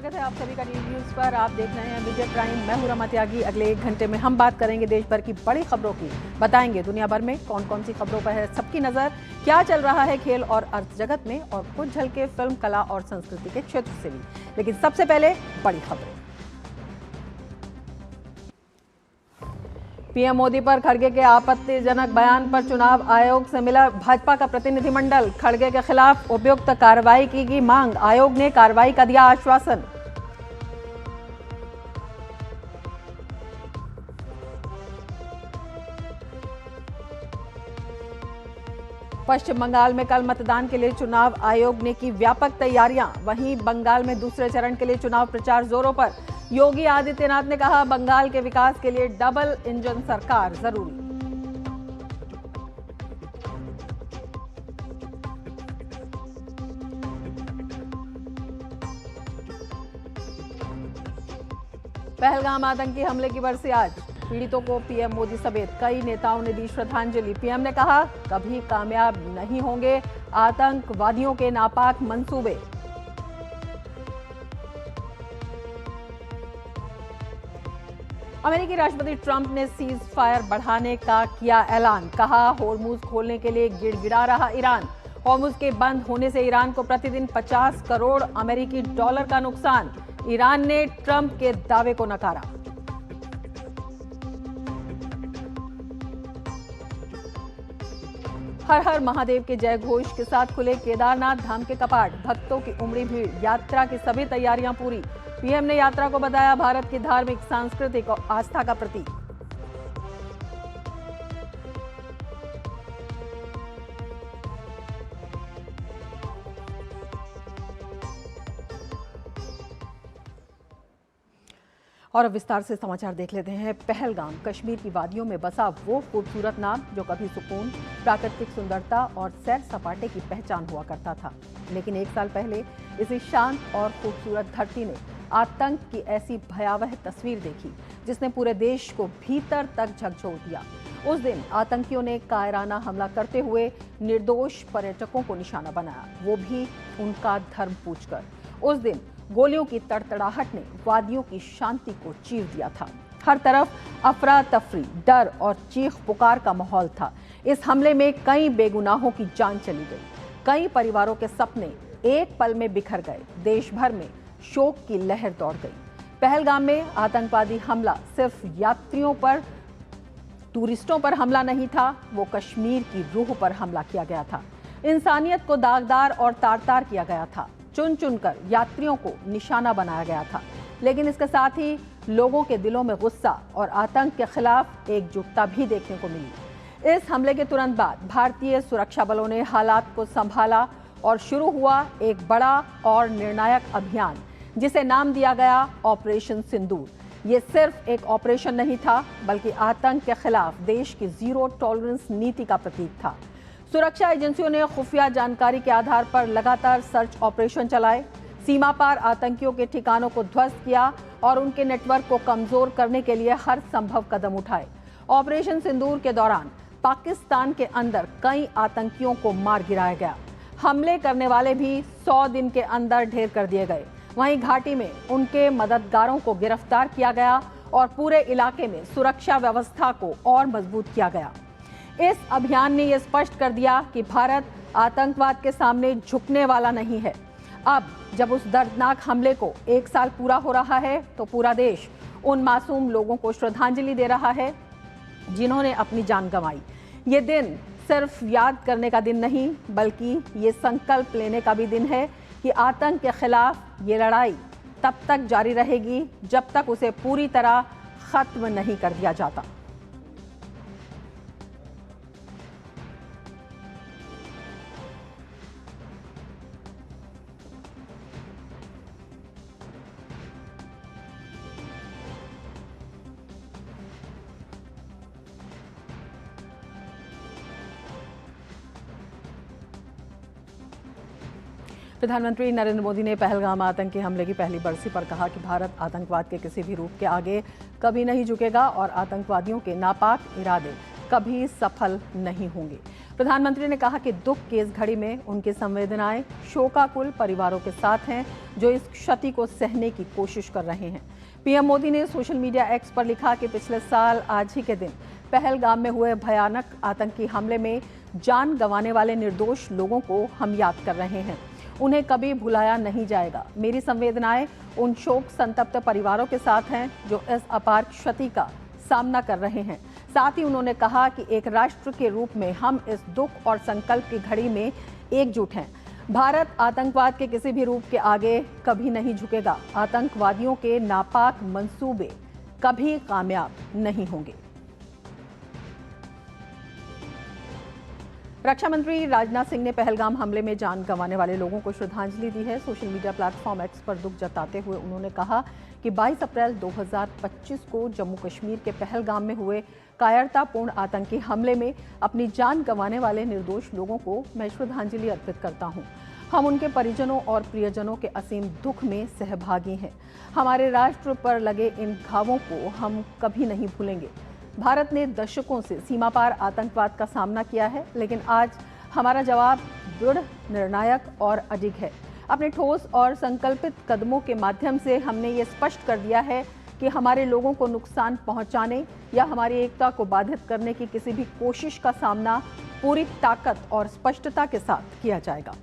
स्वागत है आप सभी का न्यूज़ पर। आप देख रहे हैं विजय प्राइम। मैं हूं रमा त्यागी। अगले 1 घंटे में हम बात करेंगे देश भर की बड़ी खबरों की, बताएंगे दुनिया भर में कौन कौन सी खबरों पर है सबकी नजर, क्या चल रहा है खेल और अर्थ जगत में, और कुछ झलके फिल्म, कला और संस्कृति के क्षेत्र से भी। लेकिन सबसे पहले बड़ी खबरें। पीएम मोदी पर खड़गे के आपत्तिजनक बयान पर चुनाव आयोग से मिला भाजपा का प्रतिनिधिमंडल। खड़गे के खिलाफ उपयुक्त कार्रवाई की मांग। आयोग ने कार्रवाई का दिया आश्वासन। पश्चिम बंगाल में कल मतदान के लिए चुनाव आयोग ने की व्यापक तैयारियां। वहीं बंगाल में दूसरे चरण के लिए चुनाव प्रचार जोरों पर। योगी आदित्यनाथ ने कहा, बंगाल के विकास के लिए डबल इंजन सरकार जरूरी। पहलगाम आतंकी हमले की बरसी आज। पीड़ितों को पीएम मोदी समेत कई नेताओं ने दी श्रद्धांजलि। पीएम ने कहा, कभी कामयाब नहीं होंगे आतंकवादियों के नापाक मंसूबे। अमेरिकी राष्ट्रपति ट्रंप ने सीज फायर बढ़ाने का किया ऐलान। कहा, होर्मुज खोलने के लिए गिड़गिड़ा रहा ईरान। होर्मुज के बंद होने से ईरान को प्रतिदिन 50 करोड़ अमेरिकी डॉलर का नुकसान। ईरान ने ट्रंप के दावे को नकारा। हर हर महादेव के जय घोष के साथ खुले केदारनाथ धाम के कपाट। भक्तों की उमड़ी भीड़। यात्रा की सभी तैयारियां पूरी। पीएम ने यात्रा को बताया भारत की धार्मिक, सांस्कृतिक और आस्था का प्रतीक। और अब विस्तार से समाचार देख लेते हैं। पहलगाम कश्मीर की वादियों में बसा वो खूबसूरत नाम जो कभी सुकून, प्राकृतिक सुंदरता और सैर सपाटे की पहचान हुआ करता था। लेकिन 1 साल पहले इसी शांत और खूबसूरत धरती ने आतंक की ऐसी भयावह तस्वीर देखी जिसने पूरे देश को भीतर तक झकझोर दिया। उस दिन आतंकियों ने कायराना हमला करते हुए निर्दोष पर्यटकों को निशाना बनाया, वो भी उनका धर्म पूछकर। उस दिन गोलियों की तड़तड़ाहट ने वादियों की शांति को चीर दिया था। हर तरफ अफरा तफरी, डर और चीख पुकार का माहौल था। इस हमले में कई बेगुनाहों की जान चली गई। कई परिवारों के सपने एक पल में बिखर गए। देश भर में शोक की लहर दौड़ गई। पहलगाम में आतंकवादी हमला सिर्फ यात्रियों पर, टूरिस्टों पर हमला नहीं था, वो कश्मीर की रूह पर हमला किया गया था। इंसानियत को दागदार और तार-तार किया गया था। चुन चुनकर यात्रियों को निशाना बनाया गया था। लेकिन इसके साथ ही लोगों के दिलों में गुस्सा और आतंक के खिलाफ एकजुटता भी देखने को मिली। इस हमले के तुरंत बाद भारतीय सुरक्षा बलों ने हालात को संभाला और शुरू हुआ एक बड़ा और निर्णायक अभियान, जिसे नाम दिया गया ऑपरेशन सिंदूर। ये सिर्फ एक ऑपरेशन नहीं था, बल्कि आतंक के खिलाफ देश की जीरो टॉलरेंस नीति का प्रतीक था। सुरक्षा एजेंसियों ने खुफिया जानकारी के आधार पर लगातार सर्च ऑपरेशन चलाए, सीमा पार आतंकियों के ठिकानों को ध्वस्त किया और उनके नेटवर्क को कमजोर करने के लिए हर संभव कदम उठाए। ऑपरेशन सिंदूर के दौरान पाकिस्तान के अंदर कई आतंकियों को मार गिराया गया। हमले करने वाले भी 100 दिन के अंदर ढेर कर दिए गए। वहीं घाटी में उनके मददगारों को गिरफ्तार किया गया और पूरे इलाके में सुरक्षा व्यवस्था को और मजबूत किया गया। इस अभियान ने यह स्पष्ट कर दिया कि भारत आतंकवाद के सामने झुकने वाला नहीं है। अब जब उस दर्दनाक हमले को 1 साल पूरा हो रहा है, तो पूरा देश उन मासूम लोगों को श्रद्धांजलि दे रहा है जिन्होंने अपनी जान गंवाई। ये दिन सिर्फ याद करने का दिन नहीं, बल्कि ये संकल्प लेने का भी दिन है कि आतंक के खिलाफ ये लड़ाई तब तक जारी रहेगी जब तक उसे पूरी तरह खत्म नहीं कर दिया जाता। प्रधानमंत्री नरेंद्र मोदी ने पहलगाम आतंकी हमले की पहली बरसी पर कहा कि भारत आतंकवाद के किसी भी रूप के आगे कभी नहीं झुकेगा और आतंकवादियों के नापाक इरादे कभी सफल नहीं होंगे। प्रधानमंत्री ने कहा कि दुख की इस घड़ी में उनकी संवेदनाएं शोकाकुल परिवारों के साथ हैं जो इस क्षति को सहने की कोशिश कर रहे हैं। पीएम मोदी ने सोशल मीडिया एक्स पर लिखा कि पिछले साल आज ही के दिन पहलगाम में हुए भयानक आतंकी हमले में जान गंवाने वाले निर्दोष लोगों को हम याद कर रहे हैं। उन्हें कभी भुलाया नहीं जाएगा। मेरी संवेदनाएं उन शोक संतप्त परिवारों के साथ हैं जो इस अपार क्षति का सामना कर रहे हैं। साथ ही उन्होंने कहा कि एक राष्ट्र के रूप में हम इस दुख और संकल्प की घड़ी में एकजुट हैं। भारत आतंकवाद के किसी भी रूप के आगे कभी नहीं झुकेगा। आतंकवादियों के नापाक मंसूबे कभी कामयाब नहीं होंगे। रक्षा मंत्री राजनाथ सिंह ने पहलगाम हमले में जान गंवाने वाले लोगों को श्रद्धांजलि दी है। सोशल मीडिया प्लेटफॉर्म एक्स पर दुख जताते हुए उन्होंने कहा कि 22 अप्रैल 2025 को जम्मू कश्मीर के पहलगाम में हुए कायरतापूर्ण आतंकी हमले में अपनी जान गंवाने वाले निर्दोष लोगों को मैं श्रद्धांजलि अर्पित करता हूं। हम उनके परिजनों और प्रियजनों के असीम दुख में सहभागी हैं। हमारे राष्ट्र पर लगे इन घावों को हम कभी नहीं भूलेंगे। भारत ने दशकों से सीमा पार आतंकवाद का सामना किया है, लेकिन आज हमारा जवाब दृढ़, निर्णायक और अडिग है। अपने ठोस और संकल्पित कदमों के माध्यम से हमने ये स्पष्ट कर दिया है कि हमारे लोगों को नुकसान पहुंचाने या हमारी एकता को बाधित करने की किसी भी कोशिश का सामना पूरी ताकत और स्पष्टता के साथ किया जाएगा।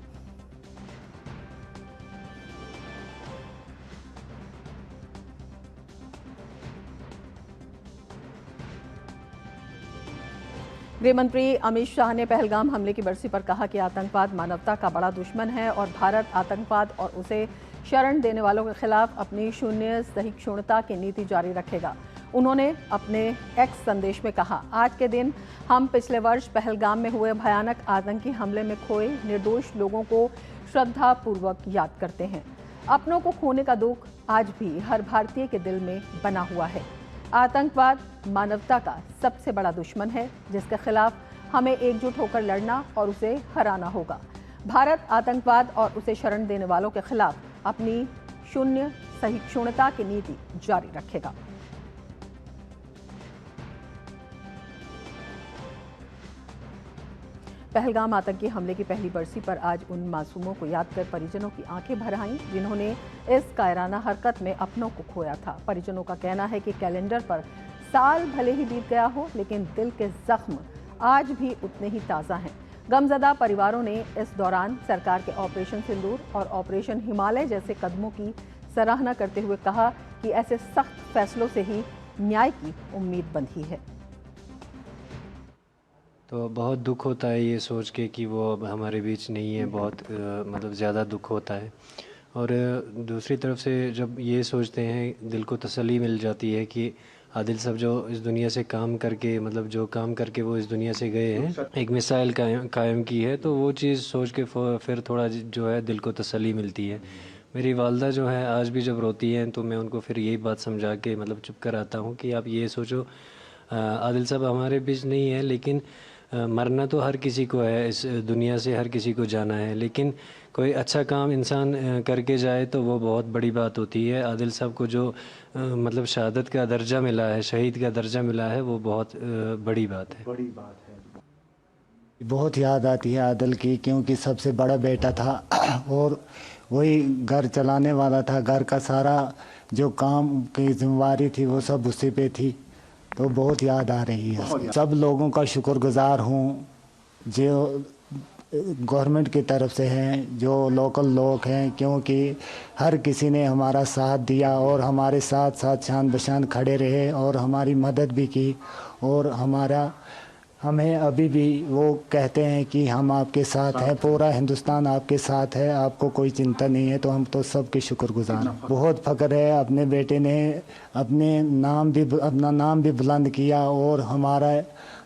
गृह मंत्री अमित शाह ने पहलगाम हमले की बरसी पर कहा कि आतंकवाद मानवता का बड़ा दुश्मन है और भारत आतंकवाद और उसे शरण देने वालों के खिलाफ अपनी शून्य सहिष्णुता की नीति जारी रखेगा। उन्होंने अपने एक्स संदेश में कहा, आज के दिन हम पिछले वर्ष पहलगाम में हुए भयानक आतंकी हमले में खोए निर्दोष लोगों को श्रद्धापूर्वक याद करते हैं। अपनों को खोने का दुख आज भी हर भारतीय के दिल में बना हुआ है। आतंकवाद मानवता का सबसे बड़ा दुश्मन है जिसके खिलाफ हमें एकजुट होकर लड़ना और उसे हराना होगा। भारत आतंकवाद और उसे शरण देने वालों के खिलाफ अपनी शून्य सहिष्णुता की नीति जारी रखेगा। पहलगाम आतंकी हमले की पहली बरसी पर आज उन मासूमों को याद कर परिजनों की आंखें भर आईं जिन्होंने इस कायराना हरकत में अपनों को खोया था। परिजनों का कहना है कि कैलेंडर पर साल भले ही बीत गया हो, लेकिन दिल के जख्म आज भी उतने ही ताज़ा हैं। गमजदा परिवारों ने इस दौरान सरकार के ऑपरेशन सिंदूर और ऑपरेशन हिमालय जैसे कदमों की सराहना करते हुए कहा कि ऐसे सख्त फैसलों से ही न्याय की उम्मीद बंधी है। तो बहुत दुख होता है ये सोच के कि वो अब हमारे बीच नहीं है। बहुत मतलब ज़्यादा दुख होता है। और दूसरी तरफ से जब ये सोचते हैं दिल को तसल्ली मिल जाती है कि आदिल साहब जो इस दुनिया से काम करके मतलब जो काम करके वो इस दुनिया से गए हैं, एक मिसाइल कायम की है, तो वो चीज़ सोच के फिर थोड़ा जो है दिल को तसल्ली मिलती है। मेरी वालदा जो है आज भी जब रोती हैं तो मैं उनको फिर यही बात समझा के मतलब चुप कर आता हूँ कि आप ये सोचो आदिल साहब हमारे बीच नहीं है, लेकिन मरना तो हर किसी को है, इस दुनिया से हर किसी को जाना है, लेकिन कोई अच्छा काम इंसान करके जाए तो वो बहुत बड़ी बात होती है। आदिल साहब को जो मतलब शहादत का दर्जा मिला है, शहीद का दर्जा मिला है, वो बहुत बड़ी बात है। बहुत याद आती है आदिल की, क्योंकि सबसे बड़ा बेटा था और वही घर चलाने वाला था। घर का सारा जो काम की जिम्मेवारी थी वो सब उसी पे थी, तो बहुत याद आ रही है। सब लोगों का शुक्रगुजार हूँ जो गवर्नमेंट की तरफ से हैं, जो लोकल लोग हैं, क्योंकि हर किसी ने हमारा साथ दिया और हमारे साथ साथ शान बशान खड़े रहे और हमारी मदद भी की। और हमें अभी भी वो कहते हैं कि हम आपके साथ हैं, पूरा हिंदुस्तान आपके साथ है, आपको कोई चिंता नहीं है। तो हम तो सबके शुक्रगुजार हैं। बहुत फ़ख्र है, अपने बेटे ने अपना नाम भी बुलंद किया और हमारा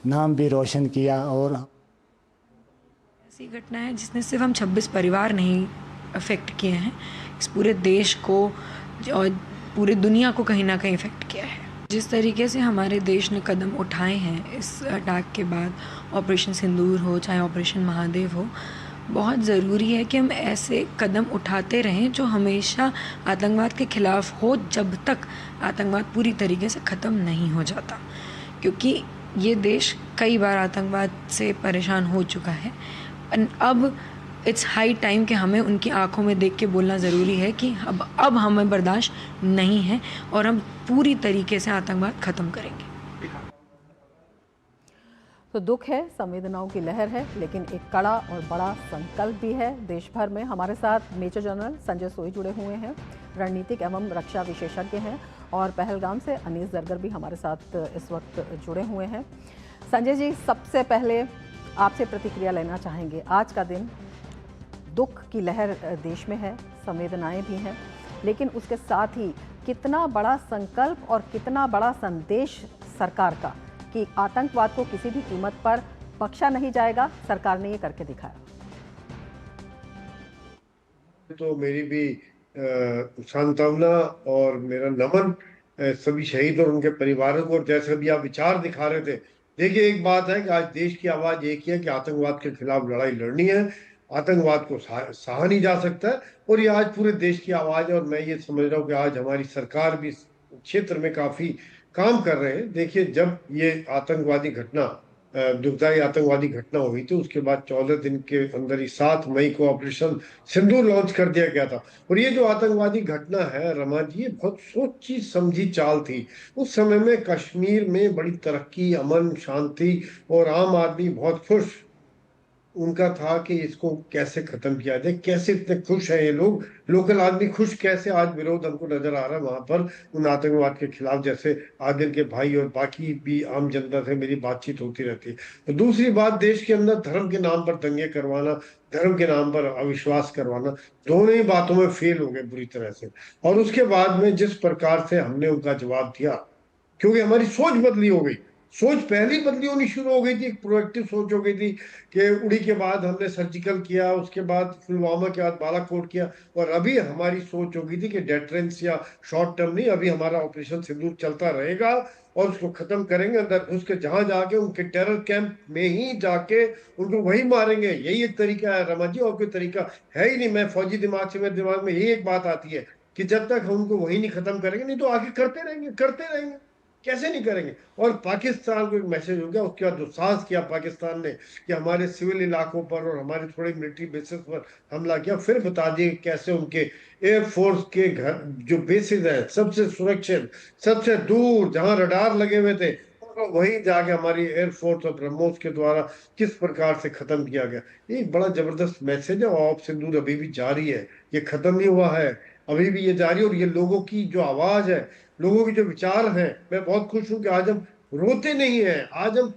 नाम भी रोशन किया। और ऐसी घटना है जिसने सिर्फ हम 26 परिवार नहीं अफेक्ट किए हैं, इस पूरे देश को और पूरी दुनिया को कहीं ना कहीं इफेक्ट किया है। जिस तरीके से हमारे देश ने कदम उठाए हैं इस अटैक के बाद, ऑपरेशन सिंदूर हो चाहे ऑपरेशन महादेव हो, बहुत ज़रूरी है कि हम ऐसे कदम उठाते रहें जो हमेशा आतंकवाद के ख़िलाफ़ हो, जब तक आतंकवाद पूरी तरीके से ख़त्म नहीं हो जाता। क्योंकि ये देश कई बार आतंकवाद से परेशान हो चुका है। अब इट्स हाई टाइम कि हमें उनकी आंखों में देख के बोलना ज़रूरी है कि अब हमें बर्दाश्त नहीं है और हम पूरी तरीके से आतंकवाद ख़त्म करेंगे। तो दुख है, संवेदनाओं की लहर है, लेकिन एक कड़ा और बड़ा संकल्प भी है देश भर में। हमारे साथ मेजर जनरल संजय सोई जुड़े हुए हैं, रणनीतिक एवं रक्षा विशेषज्ञ हैं, और पहलगाम से अनीस जरगर भी हमारे साथ इस वक्त जुड़े हुए हैं। संजय जी, सबसे पहले आपसे प्रतिक्रिया लेना चाहेंगे। आज का दिन, दुख की लहर देश में है, संवेदनाएं भी हैं, लेकिन उसके साथ ही कितना बड़ा संकल्प और कितना बड़ा संदेश सरकार का कि आतंकवाद को किसी भी कीमत पर बख्शा नहीं जाएगा। सरकार ने ये करके दिखाया। तो मेरी भी सांत्वना और मेरा नमन सभी शहीद और उनके परिवारों को। और जैसे भी आप विचार दिखा रहे थे, देखिए एक बात है कि आज देश की आवाज एक ही है कि आतंकवाद के खिलाफ लड़ाई लड़नी है, आतंकवाद को सहा नहीं जा सकता है, और ये आज पूरे देश की आवाज है। और मैं ये समझ रहा हूँ कि आज हमारी सरकार भी इस क्षेत्र में काफी काम कर रहे हैं। देखिए, जब ये आतंकवादी घटना, दुखदाई आतंकवादी घटना हुई थी, उसके बाद 14 दिन के अंदर ही 7 मई को ऑपरेशन सिंदूर लॉन्च कर दिया गया था। और ये जो आतंकवादी घटना है रमा जी, ये बहुत सोची समझी चाल थी। उस समय में कश्मीर में बड़ी तरक्की, अमन, शांति, और आम आदमी बहुत खुश उनका था कि इसको कैसे खत्म किया जाए। कैसे इतने खुश हैं ये लोग, लोकल आदमी खुश कैसे, आज विरोध हमको नजर आ रहा है वहां पर उन आतंकवाद के खिलाफ। जैसे आदिल के भाई और बाकी भी आम जनता से मेरी बातचीत होती रहती है। तो दूसरी बात, देश के अंदर धर्म के नाम पर दंगे करवाना, धर्म के नाम पर अविश्वास करवाना, दोनों ही बातों में फेल हो गए बुरी तरह से। और उसके बाद में जिस प्रकार से हमने उनका जवाब दिया, क्योंकि हमारी सोच बदली हो गई। सोच पहली बदली होनी शुरू हो गई थी, एक प्रोएक्टिव सोच हो गई थी कि उड़ी के बाद हमने सर्जिकल किया, उसके बाद पुलवामा के बाद बालाकोट किया, और अभी हमारी सोच हो गई थी कि डेटरेंस या शॉर्ट टर्म नहीं, अभी हमारा ऑपरेशन सिंदूर चलता रहेगा और उसको खत्म करेंगे। अंदर घुस के जहां जाके उनके टेरर कैंप में ही जाके उनको वही मारेंगे। यही एक तरीका है रमा जी, और कोई तरीका है ही नहीं। मैं फौजी दिमाग से, मेरे दिमाग में यही एक बात आती है कि जब तक हम उनको वही नहीं खत्म करेंगे, नहीं तो आगे करते रहेंगे, करते रहेंगे, कैसे नहीं करेंगे। और पाकिस्तान को एक मैसेज हो गया उसके बाद जो साहस किया पाकिस्तान ने कि हमारे सिविल इलाकों पर और हमारे थोड़े मिलिट्री बेसिस पर हमला किया। फिर बता दिए कैसे उनके एयरफोर्स के घर जो बेसिस है, सबसे सुरक्षित, सबसे दूर जहां रडार लगे हुए थे, वहीं जाके हमारी एयरफोर्स और ब्रह्मोस के द्वारा किस प्रकार से खत्म किया गया। एक बड़ा जबरदस्त मैसेज है। और ऑपरेशन सिंदूर अभी भी जारी है, ये खत्म नहीं हुआ है, अभी भी ये जारी। और ये लोगों की जो आवाज है, लोगों के जो विचार हैं, मैं बहुत खुश हूं कि आज हम रोते नहीं हैं, आज हम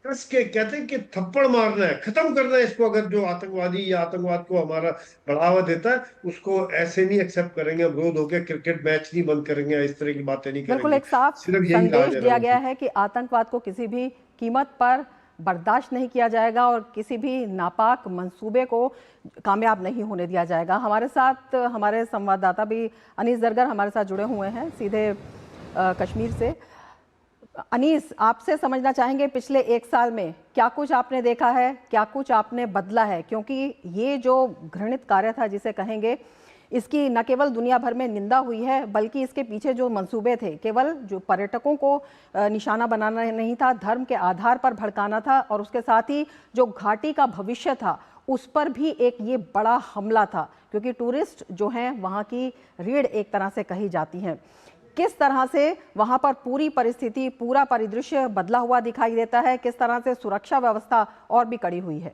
कस के कहते हैं कि थप्पड़ मारना है, खत्म करना है इसको। अगर जो आतंकवादी या आतंकवाद को हमारा बढ़ावा देता है, उसको ऐसे नहीं एक्सेप्ट करेंगे। हम रोज होकर क्रिकेट मैच नहीं बंद करेंगे, इस तरह की बातें नहीं करेंगे। बिल्कुल, एक साफ संदेश दिया गया है कि आतंकवाद को किसी भी कीमत पर बर्दाश्त नहीं किया जाएगा और किसी भी नापाक मंसूबे को कामयाब नहीं होने दिया जाएगा। हमारे साथ हमारे संवाददाता भी अनीस जरगर हमारे साथ जुड़े हुए हैं सीधे कश्मीर से। अनीस, आपसे समझना चाहेंगे पिछले 1 साल में क्या कुछ आपने देखा है, क्या कुछ आपने बदला है, क्योंकि ये जो घृणित कार्य था जिसे कहेंगे, इसकी न केवल दुनिया भर में निंदा हुई है, बल्कि इसके पीछे जो मंसूबे थे, केवल जो पर्यटकों को निशाना बनाना नहीं था, धर्म के आधार पर भड़काना था, और उसके साथ ही जो घाटी का भविष्य था उस पर भी एक ये बड़ा हमला था, क्योंकि टूरिस्ट जो हैं वहाँ की रीढ़ एक तरह से कही जाती हैं। किस तरह से वहाँ पर पूरी परिस्थिति, पूरा परिदृश्य बदला हुआ दिखाई देता है, किस तरह से सुरक्षा व्यवस्था और भी कड़ी हुई है?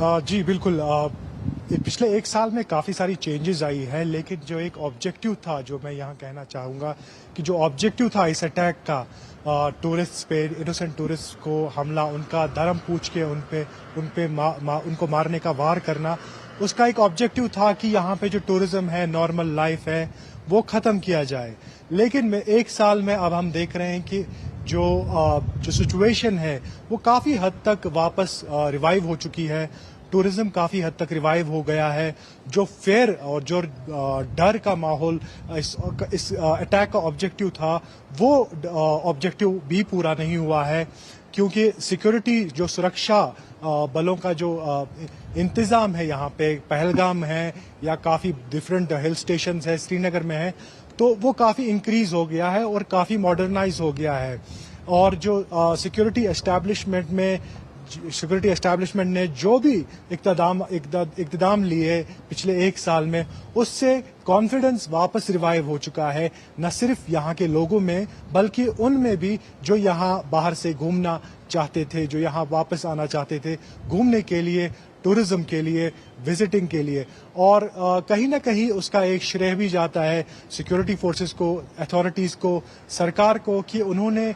जी बिल्कुल, पिछले 1 साल में काफ़ी सारी चेंजेस आई है, लेकिन जो एक ऑब्जेक्टिव था, जो मैं यहाँ कहना चाहूँगा कि जो ऑब्जेक्टिव था इस अटैक का, टूरिस्ट पे, इनोसेंट टूरिस्ट को हमला, उनका धर्म पूछ के उनको मारने का वार करना, उसका एक ऑब्जेक्टिव था कि यहाँ पे जो टूरिज्म है, नॉर्मल लाइफ है, वो ख़त्म किया जाए। लेकिन 1 साल में अब हम देख रहे हैं कि जो सिचुएशन है वो काफ़ी हद तक वापस रिवाइव हो चुकी है। टूरिज्म काफ़ी हद तक रिवाइव हो गया है। जो फेयर और जो डर का माहौल इस अटैक का ऑब्जेक्टिव था, वो ऑब्जेक्टिव भी पूरा नहीं हुआ है, क्योंकि सिक्योरिटी, जो सुरक्षा बलों का जो इंतज़ाम है यहाँ पे, पहलगाम है या काफ़ी डिफरेंट हिल स्टेशंस है, श्रीनगर में है, तो वो काफ़ी इंक्रीज हो गया है और काफ़ी मॉडर्नाइज हो गया है। और जो सिक्योरिटी एस्टैब्लिशमेंट ने जो भी इक़्तिदाम लिए पिछले एक साल में, उससे कॉन्फिडेंस वापस रिवाइव हो चुका है, न सिर्फ यहाँ के लोगों में बल्कि उनमें भी जो यहाँ बाहर से घूमना चाहते थे, जो यहाँ वापस आना चाहते थे घूमने के लिए, टूरिज्म के लिए, विजिटिंग के लिए। और कहीं ना कहीं उसका एक श्रेय भी जाता है सिक्योरिटी फोर्सेस को, अथॉरिटीज़ को, सरकार को, कि उन्होंने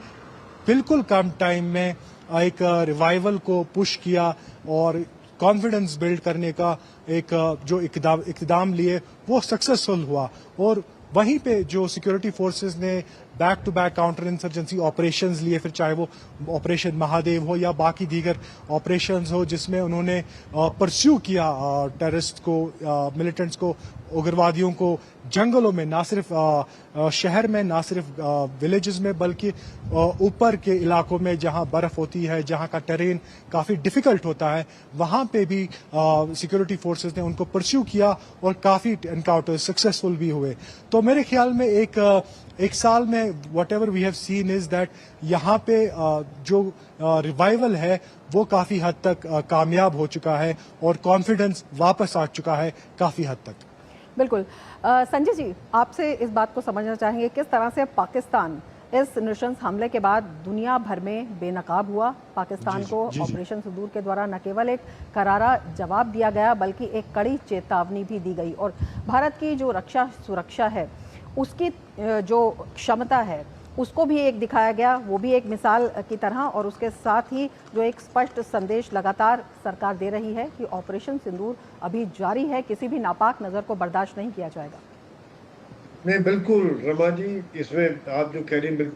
बिल्कुल कम टाइम में एक रिवाइवल को पुश किया और कॉन्फिडेंस बिल्ड करने का एक जो इक़्तिदाम लिए वो सक्सेसफुल हुआ। और वहीं पे जो सिक्योरिटी फोर्सेस ने back to back counter insurgency operations लिए, फिर चाहे वो ऑपरेशन महादेव हो या बाकी दीगर ऑपरेशंस हो, जिसमें उन्होंने परस्यू किया टेररिस्ट को, मिलिटेंट्स को, उग्रवादियों को जंगलों में, ना सिर्फ शहर में, ना सिर्फ विलेजेस में, बल्कि ऊपर के इलाकों में जहां बर्फ होती है, जहां का टेरेन काफी डिफिकल्ट होता है, वहां पे भी सिक्योरिटी फोर्सेस ने उनको परस्यू किया और काफी एनकाउंटर सक्सेसफुल भी हुए। तो मेरे ख्याल में एक साल में whatever we have seen is that यहाँ पे जो रिवाइवल है वो काफी हद तक कामयाब हो चुका है और कॉन्फिडेंस वापस आ चुका है काफी हद तक। बिल्कुल। संजय जी, आपसे इस बात को समझना चाहेंगे किस तरह से पाकिस्तान इस नृशंस हमले के बाद दुनिया भर में बेनकाब हुआ। पाकिस्तान को ऑपरेशन सिंदूर के द्वारा न केवल एक करारा जवाब दिया गया बल्कि एक कड़ी चेतावनी भी दी गई, और भारत की जो रक्षा सुरक्षा है उसकी जो क्षमता है उसको भी एक दिखाया गया, वो भी एक मिसाल की तरह। और उसके साथ ही जो एक स्पष्ट संदेश लगातार सरकार दे रही है कि ऑपरेशन सिंदूर अभी जारी है, किसी भी नापाक नज़र को बर्दाश्त नहीं किया जाएगा। नहीं, बिल्कुल रमा जी, इसमें आप जो कह रही हैं,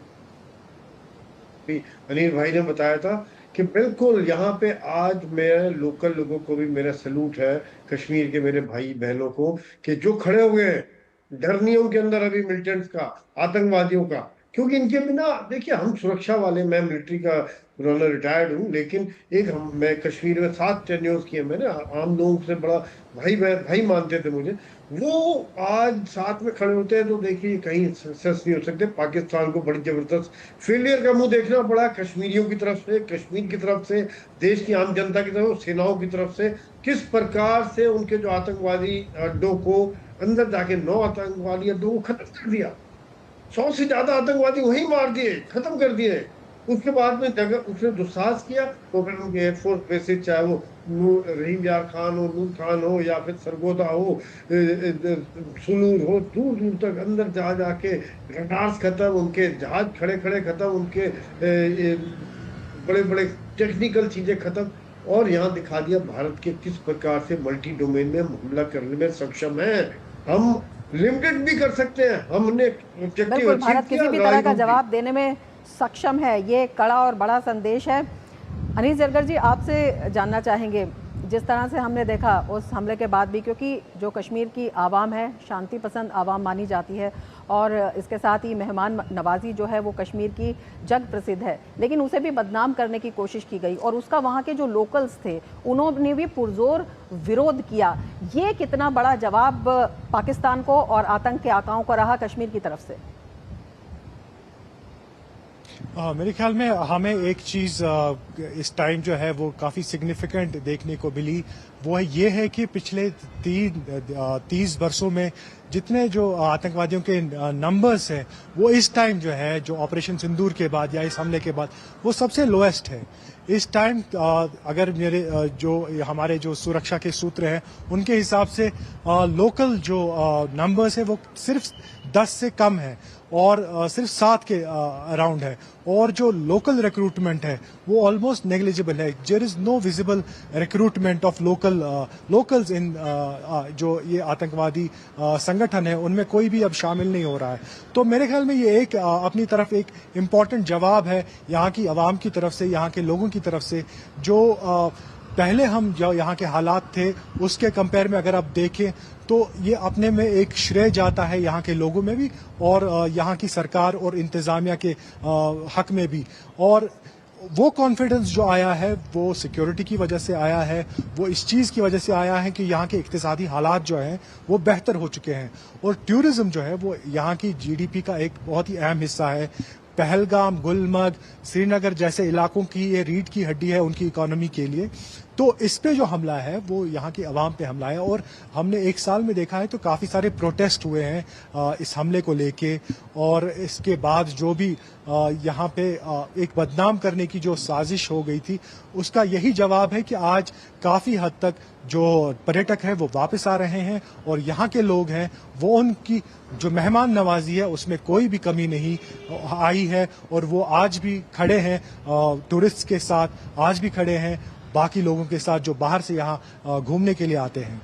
अनिल भाई ने बताया था कि बिल्कुल यहाँ पे आज मैं लोकल लोगों को भी मेरा सैल्यूट है, कश्मीर के मेरे भाई बहनों को, कि जो खड़े हो गए हैं। डर नहीं उनके अंदर अभी मिलिटेंट्स का, आतंकवादियों का, क्योंकि इनके बिना, देखिए हम सुरक्षा वाले, मैं मिलिट्री का पुराना रिटायर्ड हूँ, लेकिन मैं कश्मीर में 7 टेन्योर्स किए मैंने, आम लोगों से बड़ा भाई मानते थे मुझे। वो आज साथ में खड़े होते हैं तो देखिए कहीं सक्सेस नहीं हो सकते। पाकिस्तान को बड़ी जबरदस्त फेलियर का मुंह देखना पड़ा, कश्मीरियों की तरफ से, कश्मीर की तरफ से, देश की आम जनता की तरफ, सेनाओं की तरफ से, किस प्रकार से उनके जो आतंकवादी अड्डों को अंदर जाके 9 आतंकवादी अड्डों को खत्म कर दिया। 100 से ज्यादा आतंकवादी वहीं मार दिए, खत्म कर दिए। उसके बाद में जगह उसने दुस्साहस किया तो फिर उनके एयरफोर्स बेसिस, चाहे वो रहीम यार खान हो, नूर खान हो, या फिर सरगोदा हो, सुनूर हो, दूर दूर तक अंदर जा जाके रडार्स खत्म, उनके जहाज खड़े खड़े खत्म, उनके बड़े बड़े टेक्निकल चीजें खत्म। और यहाँ दिखा दिया भारत के किस प्रकार से मल्टी डोमेन में हमला करने में सक्षम है। हम लिमिटेड भी कर सकते हैं, हमने बिल्कुल भारत किसी भी तरह का जवाब देने में सक्षम है, ये कड़ा और बड़ा संदेश है। अनीस जरगर जी, आपसे जानना चाहेंगे, जिस तरह से हमने देखा उस हमले के बाद भी, क्योंकि जो कश्मीर की आवाम है शांति पसंद आवाम मानी जाती है और इसके साथ ही मेहमान नवाजी जो है वो कश्मीर की जग प्रसिद्ध है, लेकिन उसे भी बदनाम करने की कोशिश की गई और उसका वहाँ के जो लोकल्स थे उन्होंने भी पुरजोर विरोध किया। ये कितना बड़ा जवाब पाकिस्तान को और आतंक के आकाओं को रहा कश्मीर की तरफ से? मेरे ख्याल में हमें एक चीज़ इस टाइम जो है वो काफ़ी सिग्निफिकेंट देखने को मिली, वो ये है कि पिछले 30 वर्षों में जितने जो आतंकवादियों के नंबर्स हैं वो इस टाइम जो है, जो ऑपरेशन सिंदूर के बाद या इस हमले के बाद, वो सबसे लोएस्ट है। इस टाइम अगर हमारे जो सुरक्षा के सूत्र हैं उनके हिसाब से लोकल जो नंबर्स है वो सिर्फ 10 से कम है और सिर्फ 7 के अराउंड है, और जो लोकल रिक्रूटमेंट है वो ऑलमोस्ट नेग्लिजिबल है। There is no visible recruitment of locals in जो ये आतंकवादी संगठन है उनमें कोई भी अब शामिल नहीं हो रहा है। तो मेरे ख्याल में ये एक अपनी तरफ एक इम्पॉर्टेंट जवाब है यहाँ की आवाम की तरफ से, यहाँ के लोगों की तरफ से, जो पहले हम जो यहाँ के हालात थे उसके कंपेयर में अगर आप देखें तो ये अपने में एक श्रेय जाता है यहाँ के लोगों में भी और यहाँ की सरकार और इंतजामिया के हक में भी। और वो कॉन्फिडेंस जो आया है वो सिक्योरिटी की वजह से आया है, वो इस चीज़ की वजह से आया है कि यहाँ के इक्तिसादी हालात जो हैं वो बेहतर हो चुके हैं और टूरिज्म जो है वो यहाँ की जीडीपी का एक बहुत ही अहम हिस्सा है। पहलगाम, गुलमर्ग, श्रीनगर जैसे इलाकों की ये रीढ़ की हड्डी है उनकी इकोनॉमी के लिए। तो इस पे जो हमला है वो यहाँ की आवाम पे हमला है और हमने एक साल में देखा है तो काफ़ी सारे प्रोटेस्ट हुए हैं इस हमले को लेके और इसके बाद जो भी यहाँ पे एक बदनाम करने की जो साजिश हो गई थी उसका यही जवाब है कि आज काफ़ी हद तक जो पर्यटक हैं वो वापस आ रहे हैं और यहाँ के लोग हैं वो उनकी जो मेहमान नवाजी है उसमें कोई भी कमी नहीं आई है और वो आज भी खड़े हैं टूरिस्ट के साथ, आज भी खड़े हैं बाकी लोगों के साथ जो बाहर से यहाँ घूमने के लिए आते हैं।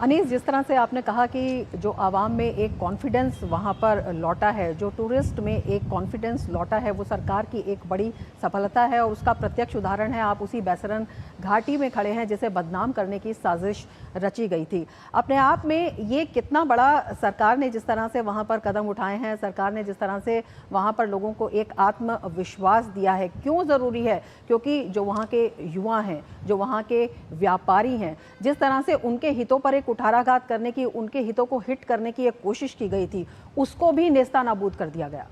अनीस, जिस तरह से आपने कहा कि जो आवाम में एक कॉन्फिडेंस वहाँ पर लौटा है, जो टूरिस्ट में एक कॉन्फिडेंस लौटा है, वो सरकार की एक बड़ी सफलता है और उसका प्रत्यक्ष उदाहरण है आप उसी बैसरन घाटी में खड़े हैं जिसे बदनाम करने की साजिश रची गई थी। अपने आप में ये कितना बड़ा सरकार ने जिस तरह से वहाँ पर कदम उठाए हैं, सरकार ने जिस तरह से वहाँ पर लोगों को एक आत्मविश्वास दिया है, क्यों ज़रूरी है? क्योंकि जो वहाँ के युवा हैं, जो वहाँ के व्यापारी हैं, जिस तरह से उनके हितों पर एक कुठाराघात करने की, उनके हितों को हिट करने की एक कोशिश की गई थी, उसको भी नेस्तानाबूद कर दिया गया।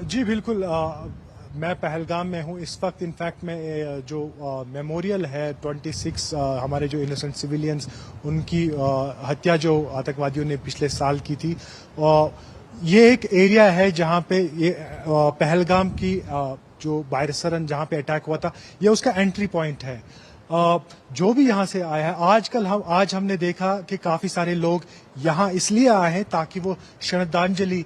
जी बिल्कुल, मैं पहलगाम में हूँ इस वक्त। इनफैक्ट मैं जो मेमोरियल है 26 हमारे जो इनोसेंट सिविलियंस उनकी हत्या जो आतंकवादियों ने पिछले साल की थी, ये एक एरिया है जहाँ पे ये पहलगाम की जो बायरसरन जहाँ पे अटैक हुआ था, ये उसका एंट्री पॉइंट है। जो भी यहाँ से आया है आज हमने देखा कि काफी सारे लोग यहाँ इसलिए आए हैं ताकि वो श्रद्धांजलि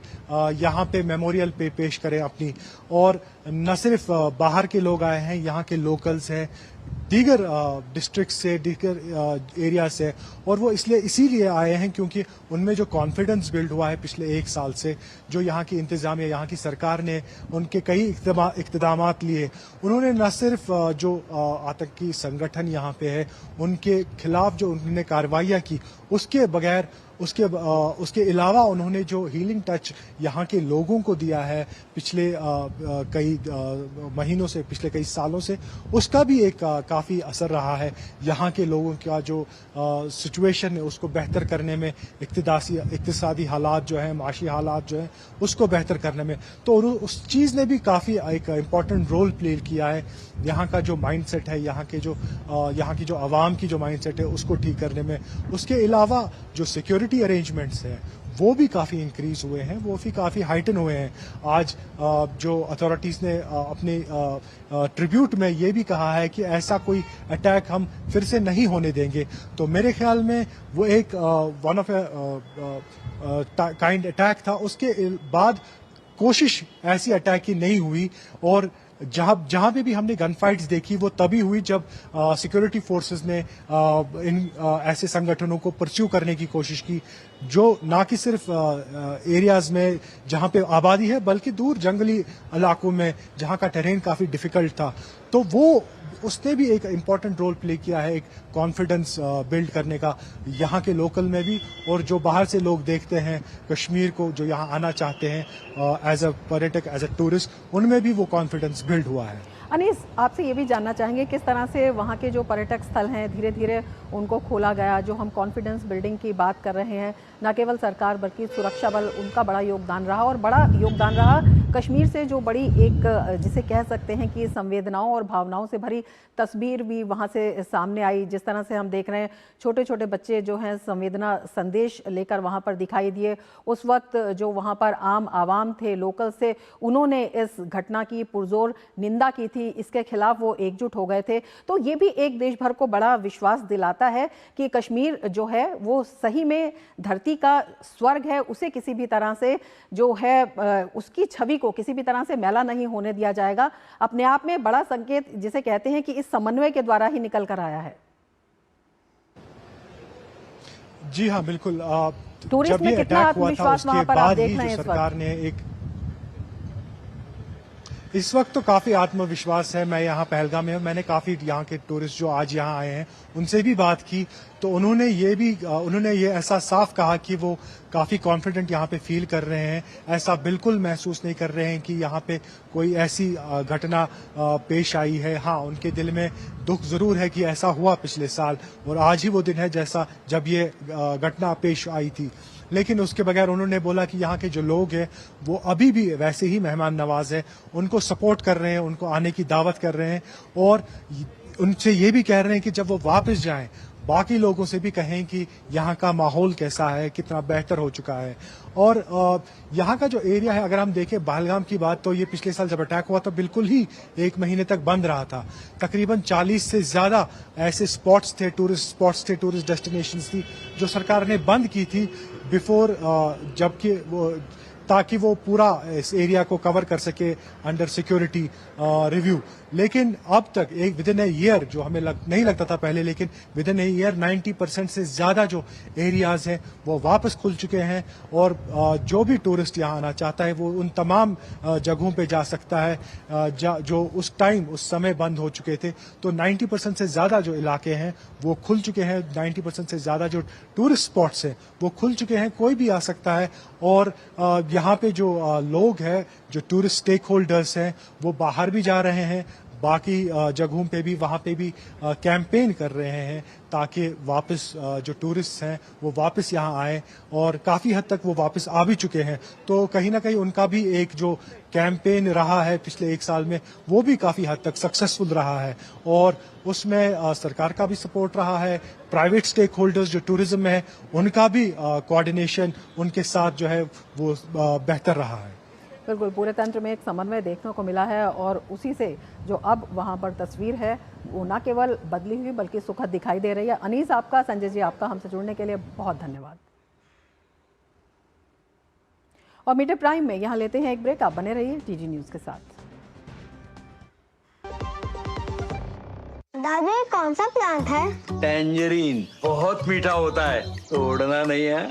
यहाँ पे मेमोरियल पे पेश करें अपनी, और न सिर्फ बाहर के लोग आए हैं, यहाँ के लोकल्स हैं दीगर डिस्ट्रिक्ट से, दीगर एरिया से, और वो इसीलिए आए हैं क्योंकि उनमें जो कॉन्फिडेंस बिल्ड हुआ है पिछले एक साल से, जो यहाँ की इंतजामिया, यहाँ की सरकार ने उनके कई इक़्तिदामात लिए। उन्होंने न सिर्फ जो आतंकी संगठन यहाँ पे है उनके खिलाफ जो उन्होंने कार्रवाइयाँ की, उसके बगैर उसके अलावा उन्होंने जो हीलिंग टच यहाँ के लोगों को दिया है पिछले कई महीनों से, पिछले कई सालों से, उसका भी एक काफ़ी असर रहा है। यहाँ के लोगों का जो सिचुएशन है उसको बेहतर करने में, इक्तिसादी हालात जो है, माशी हालात जो है, उसको बेहतर करने में, तो उस चीज़ ने भी काफ़ी एक इम्पॉर्टेंट रोल प्ले किया है। यहाँ का जो माइंडसेट है, यहाँ की जो आवाम की जो माइंडसेट है उसको ठीक करने में। उसके अलावा जो सिक्योरिटी अरेंजमेंट्स हैं वो भी काफ़ी इंक्रीज हुए हैं, वो भी काफ़ी हाइटन हुए हैं। आज जो अथॉरिटीज़ ने अपने ट्रिब्यूट में ये भी कहा है कि ऐसा कोई अटैक हम फिर से नहीं होने देंगे। तो मेरे ख्याल में वो एक वन ऑफ काइंड अटैक था। उसके बाद कोशिश ऐसी अटैक की नहीं हुई, और जहां पे भी हमने गन फाइट्स देखी वो तभी हुई जब सिक्योरिटी फोर्सेस ने इन ऐसे संगठनों को परस्यू करने की कोशिश की, जो ना कि सिर्फ एरियाज में जहां पे आबादी है बल्कि दूर जंगली इलाकों में जहां का टेरेन काफी डिफिकल्ट था। तो वो उसने भी एक इम्पॉर्टेंट रोल प्ले किया है, एक कॉन्फिडेंस बिल्ड करने का यहाँ के लोकल में भी, और जो बाहर से लोग देखते हैं कश्मीर को, जो यहाँ आना चाहते हैं एज अ पर्यटक, एज अ टूरिस्ट, उनमें भी वो कॉन्फिडेंस बिल्ड हुआ है। अनीस, आपसे ये भी जानना चाहेंगे किस तरह से वहाँ के जो पर्यटक स्थल हैं धीरे धीरे उनको खोला गया। जो हम कॉन्फिडेंस बिल्डिंग की बात कर रहे हैं, न केवल सरकार बल्कि सुरक्षा बल, उनका बड़ा योगदान रहा, और बड़ा योगदान रहा कश्मीर से जो बड़ी एक जिसे कह सकते हैं कि संवेदनाओं और भावनाओं से भरी तस्वीर भी वहाँ से सामने आई। जिस तरह से हम देख रहे हैं छोटे छोटे बच्चे जो हैं संवेदना संदेश लेकर वहाँ पर दिखाई दिए। उस वक्त जो वहाँ पर आम आवाम थे, लोकल से, उन्होंने इस घटना की पुरजोर निंदा की थी, इसके खिलाफ वो एकजुट हो गए थे। तो ये भी एक देश भर को बड़ा विश्वास दिलाता है कि कश्मीर जो है वो सही में धरती का स्वर्ग है, उसे किसी भी तरह से जो है उसकी छवि को किसी भी तरह से मैला नहीं होने दिया जाएगा। अपने आप में बड़ा संकेत जिसे कहते हैं कि इस समन्वय के द्वारा ही निकल कर आया है। जी हाँ, बिल्कुल। टूरिस्ट में कितना आत्मविश्वास वहां पर आप देख रहे हैं? सरकार ने इस वक्त तो काफी आत्मविश्वास है। मैं यहाँ पहलगाम में हूँ, मैंने काफी यहाँ के टूरिस्ट जो आज यहाँ आए हैं उनसे भी बात की, तो उन्होंने ये ऐसा साफ कहा कि वो काफ़ी कॉन्फिडेंट यहाँ पे फील कर रहे हैं, ऐसा बिल्कुल महसूस नहीं कर रहे हैं कि यहाँ पे कोई ऐसी घटना पेश आई है। हाँ, उनके दिल में दुख जरूर है कि ऐसा हुआ पिछले साल और आज ही वो दिन है जब ये घटना पेश आई थी, लेकिन उसके बगैर उन्होंने बोला कि यहाँ के जो लोग हैं वो अभी भी वैसे ही मेहमान नवाज है, उनको सपोर्ट कर रहे हैं, उनको आने की दावत कर रहे हैं और उनसे ये भी कह रहे हैं कि जब वो वापस जाएं बाकी लोगों से भी कहें कि यहाँ का माहौल कैसा है, कितना बेहतर हो चुका है। और यहाँ का जो एरिया है, अगर हम देखें पहलगाम की बात, तो ये पिछले साल जब अटैक हुआ तो बिल्कुल ही 1 महीने तक बंद रहा था। तकरीबन 40 से ज्यादा ऐसे स्पॉट्स थे, टूरिस्ट स्पॉट्स थे, टूरिस्ट डेस्टिनेशंस थी जो सरकार ने बंद की थी बिफोर, जबकि वो ताकि वो पूरा इस एरिया को कवर कर सके अंडर सिक्योरिटी रिव्यू। लेकिन अब तक एक विद इन ए ईयर, जो हमें नहीं लगता था पहले, लेकिन विद इन ए ईयर 90% से ज्यादा जो एरियाज हैं वो वापस खुल चुके हैं और जो भी टूरिस्ट यहाँ आना चाहता है वो उन तमाम जगहों पे जा सकता है जो उस टाइम उस समय बंद हो चुके थे। तो 90% से ज्यादा जो इलाके हैं वो खुल चुके हैं, 90% से ज्यादा जो टूरिस्ट स्पॉट्स हैं वो खुल चुके हैं, कोई भी आ सकता है। और यहाँ पे जो लोग हैं, जो टूरिस्ट स्टेक होल्डर्स हैं, वो बाहर भी जा रहे हैं, बाकी जगहों पे भी, वहाँ पे भी कैंपेन कर रहे हैं ताकि वापस जो टूरिस्ट हैं वो वापस यहाँ आए और काफ़ी हद तक वो वापस आ भी चुके हैं। तो कहीं ना कहीं उनका भी एक जो कैंपेन रहा है पिछले 1 साल में वो भी काफ़ी हद तक सक्सेसफुल रहा है और उसमें सरकार का भी सपोर्ट रहा है, प्राइवेट स्टेक होल्डर्स जो टूरिज्म में है उनका भी कोऑर्डिनेशन उनके साथ जो है वो बेहतर रहा है। बिल्कुल, पूरे तंत्र में एक समन्वय देखने को मिला है और उसी से जो अब वहां पर तस्वीर है वो न केवल बदली हुई बल्कि सुखद दिखाई दे रही है। अनीस आपका, संजय जी आपका हमसे जुड़ने के लिए बहुत धन्यवाद। और मीडिया प्राइम में यहाँ लेते हैं एक ब्रेक, आप बने रहिए टीजी न्यूज के साथ। दादा, ये कौन सा प्लांट है? टेंजरीन, बहुत मीठा होता है, तोड़ना नहीं है।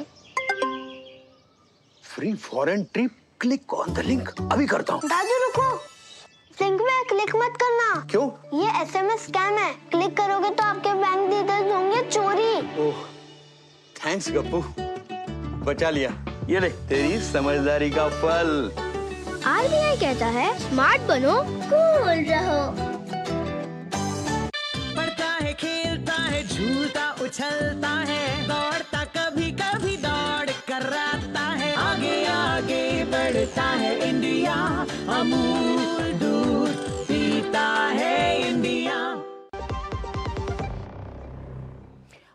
Free foreign trip, click on the link, अभी करता हूँ। दादू रुको, लिंक में क्लिक मत करना। क्यों? ये SMS स्कैम है, क्लिक करोगे तो आपके बैंक डिटेल्स होंगे चोरी। ओह, थैंक्स गप्पू, बचा लिया। ये ले तेरी समझदारी का फल। RBI कहता है स्मार्ट बनो, कूल रहो। पढ़ता है, खेलता है, झूलता उछलता है, दौड़ता कभी कभी दौड़ कराता है, आगे आगे बढ़ता है इंडिया, अमूल दूध पीता है इंडिया।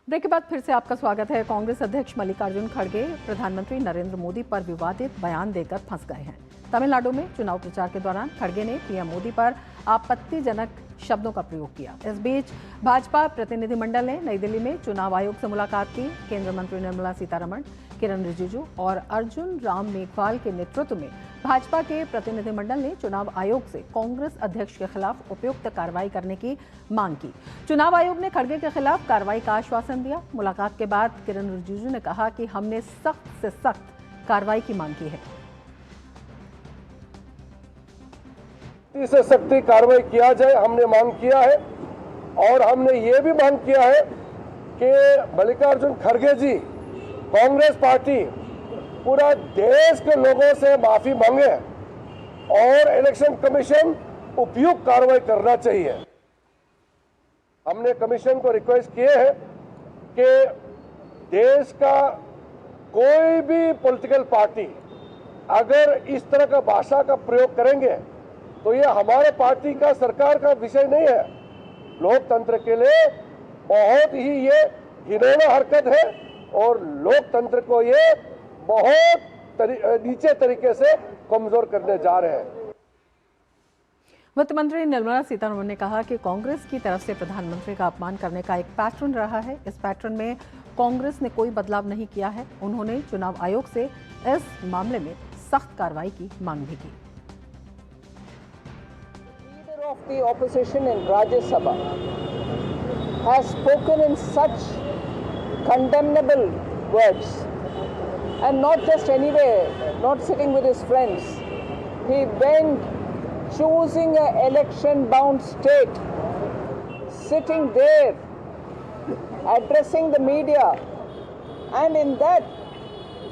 ब्रेक के बाद फिर से आपका स्वागत है। कांग्रेस अध्यक्ष मल्लिकार्जुन खड़गे प्रधानमंत्री नरेंद्र मोदी पर विवादित बयान देकर फंस गए हैं। तमिलनाडु में चुनाव प्रचार के दौरान खड़गे ने पीएम मोदी पर आपत्तिजनक शब्दों का प्रयोग किया। इस बीच भाजपा प्रतिनिधिमंडल ने नई दिल्ली में चुनाव आयोग से मुलाकात की। केंद्रीय मंत्री निर्मला सीतारमण, किरण रिजिजू और अर्जुन राम मेघवाल के नेतृत्व में भाजपा के प्रतिनिधिमंडल ने चुनाव आयोग से कांग्रेस अध्यक्ष के खिलाफ उपयुक्त कार्रवाई करने की मांग की। चुनाव आयोग ने खड़गे के खिलाफ कार्रवाई का आश्वासन दिया। मुलाकात के बाद किरण रिजिजू ने कहा कि हमने सख्त से सख्त कार्रवाई की मांग की है। से सख्ती कार्रवाई किया जाए, हमने मांग किया है और हमने ये भी मांग किया है कि मल्लिकार्जुन खड़गे जी, कांग्रेस पार्टी पूरा देश के लोगों से माफी मांगे और इलेक्शन कमीशन उपयुक्त कार्रवाई करना चाहिए। हमने कमीशन को रिक्वेस्ट किए हैं कि देश का कोई भी पॉलिटिकल पार्टी अगर इस तरह का भाषा का प्रयोग करेंगे तो ये हमारे पार्टी का, सरकार का विषय नहीं है। लोकतंत्र के लिए बहुत ही ये घिनौना हरकत है और लोकतंत्र को ये बहुत नीचे तरीके से कमजोर करने जा रहे हैं। वित्त मंत्री निर्मला सीतारमण ने कहा कि कांग्रेस की तरफ से प्रधानमंत्री का अपमान करने का एक पैटर्न रहा है। इस पैटर्न में कांग्रेस ने कोई बदलाव नहीं किया है। उन्होंने चुनाव आयोग से इस मामले में सख्त कार्रवाई की मांग भी की। Of the opposition in Rajya Sabha has spoken in such condemnable words, and not just anywhere, not sitting with his friends. He went choosing an election-bound state, sitting there addressing the media, and in that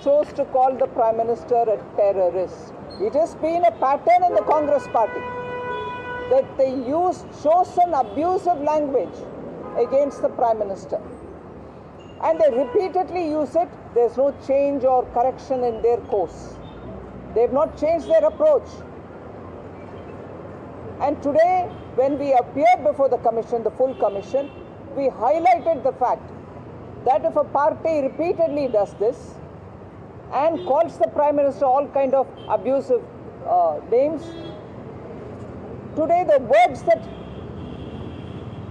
chose to call the Prime Minister a terrorist. It has been a pattern in the Congress party that they chose an abusive language against the Prime Minister. And they repeatedly use it. There's no change or correction in their course. They've not changed their approach. And today, when we appeared before the commission, the full commission, we highlighted the fact that if a party repeatedly does this and calls the Prime Minister all kind of abusive names, today the words that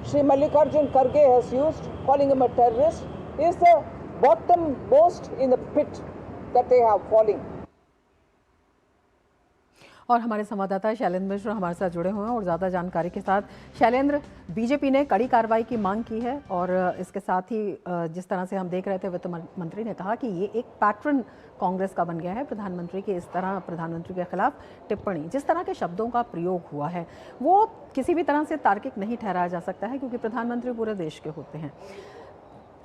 Shri Mallikarjun Kharge has used, calling him a terrorist, is the bottommost in the pit that they have falling. और हमारे संवाददाता शैलेंद्र मिश्र हमारे साथ जुड़े हुए हैं और ज़्यादा जानकारी के साथ। शैलेंद्र, बीजेपी ने कड़ी कार्रवाई की मांग की है और इसके साथ ही जिस तरह से हम देख रहे थे वित्त मंत्री ने कहा कि ये एक पैटर्न कांग्रेस का बन गया है, प्रधानमंत्री के इस तरह प्रधानमंत्री के खिलाफ टिप्पणी, जिस तरह के शब्दों का प्रयोग हुआ है वो किसी भी तरह से तार्किक नहीं ठहराया जा सकता है, क्योंकि प्रधानमंत्री पूरे देश के होते हैं।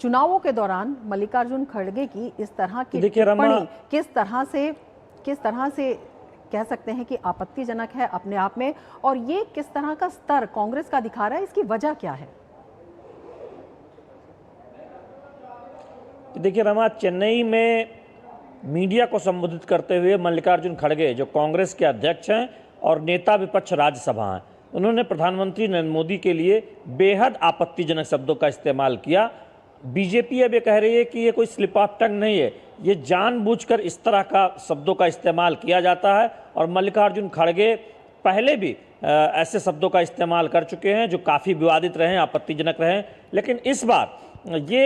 चुनावों के दौरान मल्लिकार्जुन खड़गे की इस तरह की टिप्पणी किस तरह से कह सकते हैं कि आपत्तिजनक है अपने आप में, और ये किस तरह का स्तर कांग्रेस का दिखा रहा है, इसकी वजह क्या है? देखिए रमा, चेन्नई में मीडिया को संबोधित करते हुए मल्लिकार्जुन खड़गे, जो कांग्रेस के अध्यक्ष हैं और नेता विपक्ष राज्यसभा हैं, उन्होंने प्रधानमंत्री नरेंद्र मोदी के लिए बेहद आपत्तिजनक शब्दों का इस्तेमाल किया। बीजेपी अब ये कह रही है कि ये कोई स्लिप ऑफ टंग नहीं है, ये जानबूझकर इस तरह का शब्दों का इस्तेमाल किया जाता है। और मल्लिकार्जुन खड़गे पहले भी ऐसे शब्दों का इस्तेमाल कर चुके हैं जो काफ़ी विवादित रहे, आपत्तिजनक रहे, लेकिन इस बार ये